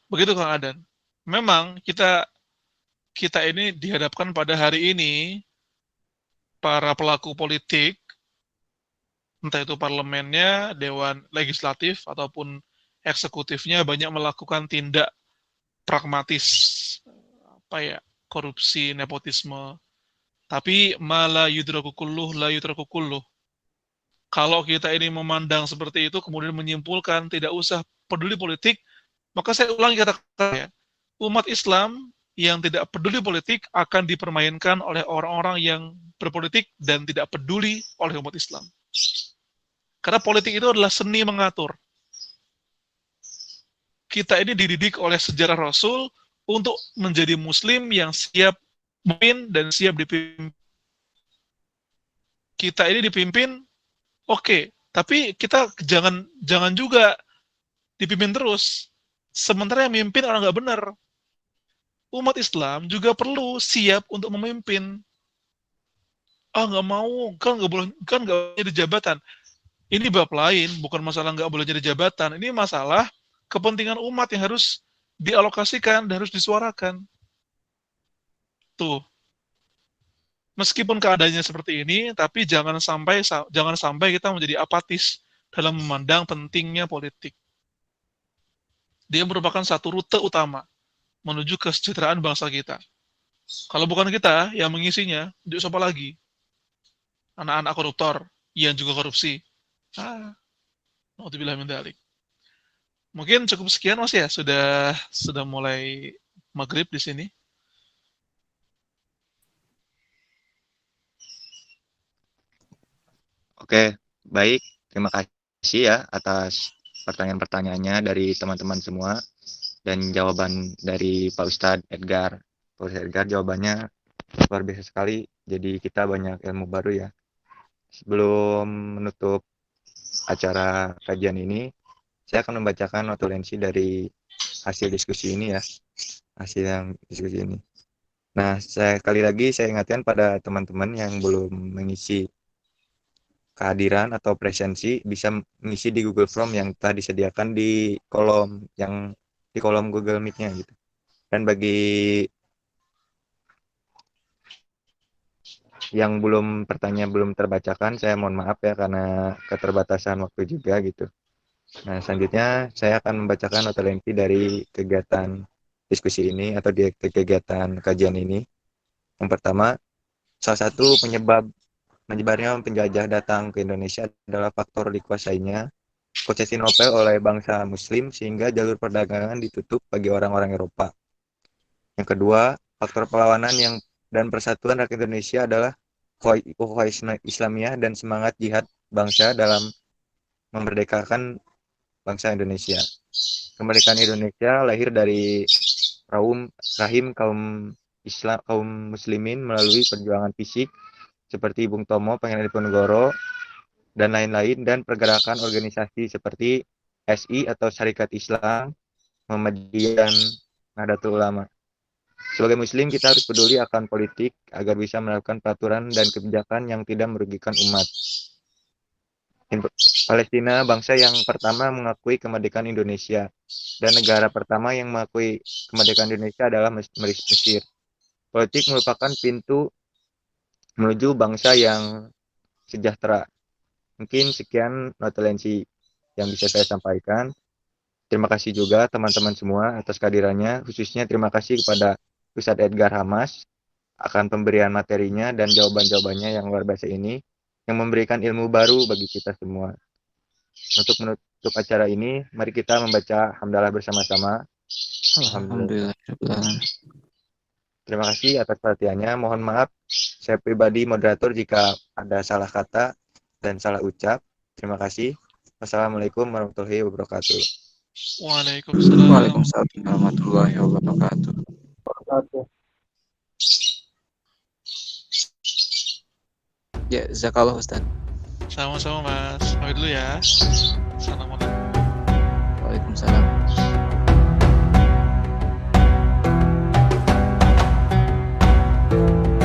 Begitu Kang Adan. Memang kita ini dihadapkan pada hari ini para pelaku politik, entah itu parlemennya, dewan legislatif ataupun eksekutifnya banyak melakukan tindak pragmatis, apa ya, korupsi, nepotisme. Tapi malah yudrakukulluh la yudrakukulluh. Kalau kita ini memandang seperti itu kemudian menyimpulkan tidak usah peduli politik, maka saya ulangi kata-kata ya. Umat Islam yang tidak peduli politik akan dipermainkan oleh orang-orang yang berpolitik dan tidak peduli oleh umat Islam. Karena politik itu adalah seni mengatur. Kita ini dididik oleh sejarah Rasul untuk menjadi muslim yang siap memimpin dan siap dipimpin. Kita ini dipimpin, oke, tapi kita jangan juga dipimpin terus. Sementara yang mimpin orang nggak benar. Umat Islam juga perlu siap untuk memimpin. Nggak mau, kan nggak boleh, kan nggak jadi jabatan. Ini bab lain, bukan masalah nggak boleh jadi jabatan. Ini masalah kepentingan umat yang harus dialokasikan dan harus disuarakan. Tuh. Meskipun keadaannya seperti ini, tapi jangan sampai kita menjadi apatis dalam memandang pentingnya politik. Dia merupakan satu rute utama menuju kesejahteraan bangsa kita. Kalau bukan kita yang mengisinya, siapa lagi? Anak-anak koruptor yang juga korupsi. Naudzubillah min dzalik. Mungkin cukup sekian Mas ya, sudah mulai maghrib di sini. Oke, baik. Terima kasih ya atas pertanyaan-pertanyaannya dari teman-teman semua dan jawaban dari Pak Ustadz Edgar. Pak Ustadz Edgar jawabannya luar biasa sekali. Jadi kita banyak ilmu baru ya. Sebelum menutup acara kajian ini, saya akan membacakan notulensi dari hasil diskusi ini ya. Hasil yang diskusi ini. Nah, sekali lagi saya ingatkan pada teman-teman yang belum mengisi kehadiran atau presensi bisa mengisi di Google Form yang telah disediakan di kolom Google Meet-nya gitu. Dan bagi yang belum terbacakan, saya mohon maaf ya karena keterbatasan waktu juga gitu. Nah, selanjutnya saya akan membacakan notulensi dari kegiatan diskusi ini atau di kegiatan kajian ini. Yang pertama, salah satu penyebab menyebarnya penjajah datang ke Indonesia adalah faktor dikuasainya Konstantinopel oleh bangsa Muslim sehingga jalur perdagangan ditutup bagi orang-orang Eropa. Yang kedua, faktor perlawanan dan persatuan rakyat Indonesia adalah ukhuwah Islamiyah dan semangat jihad bangsa dalam memerdekakan bangsa Indonesia. Kemerdekaan Indonesia lahir dari rahim kaum muslimin melalui perjuangan fisik seperti Bung Tomo, Pangeran Diponegoro, dan lain-lain, dan pergerakan organisasi seperti SI atau Syarikat Islam, Muhammadiyah, dan Nahdlatul Ulama. Sebagai muslim, kita harus peduli akan politik agar bisa melakukan peraturan dan kebijakan yang tidak merugikan umat. Palestina, bangsa yang pertama mengakui kemerdekaan Indonesia, dan negara pertama yang mengakui kemerdekaan Indonesia adalah Mesir. Politik merupakan pintu menuju bangsa yang sejahtera. Mungkin sekian notulensi yang bisa saya sampaikan. Terima kasih juga teman-teman semua atas kehadirannya. Khususnya terima kasih kepada Ustadz Edgar Hamas akan pemberian materinya dan jawaban-jawabannya yang luar biasa ini, yang memberikan ilmu baru bagi kita semua. Untuk menutup acara ini, mari kita membaca hamdalah bersama-sama. Alhamdulillah. Terima kasih atas perhatiannya. Mohon maaf, saya pribadi moderator jika ada salah kata dan salah ucap. Terima kasih. Wassalamualaikum warahmatullahi wabarakatuh. Waalaikumsalam. Waalaikumsalam warahmatullahi wabarakatuh. Ya, jazakallah Ustaz. Sama-sama Mas. Pamit dulu ya. Assalamualaikum. Waalaikumsalam.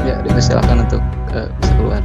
Ya, dipersilakan untuk bisa keluar.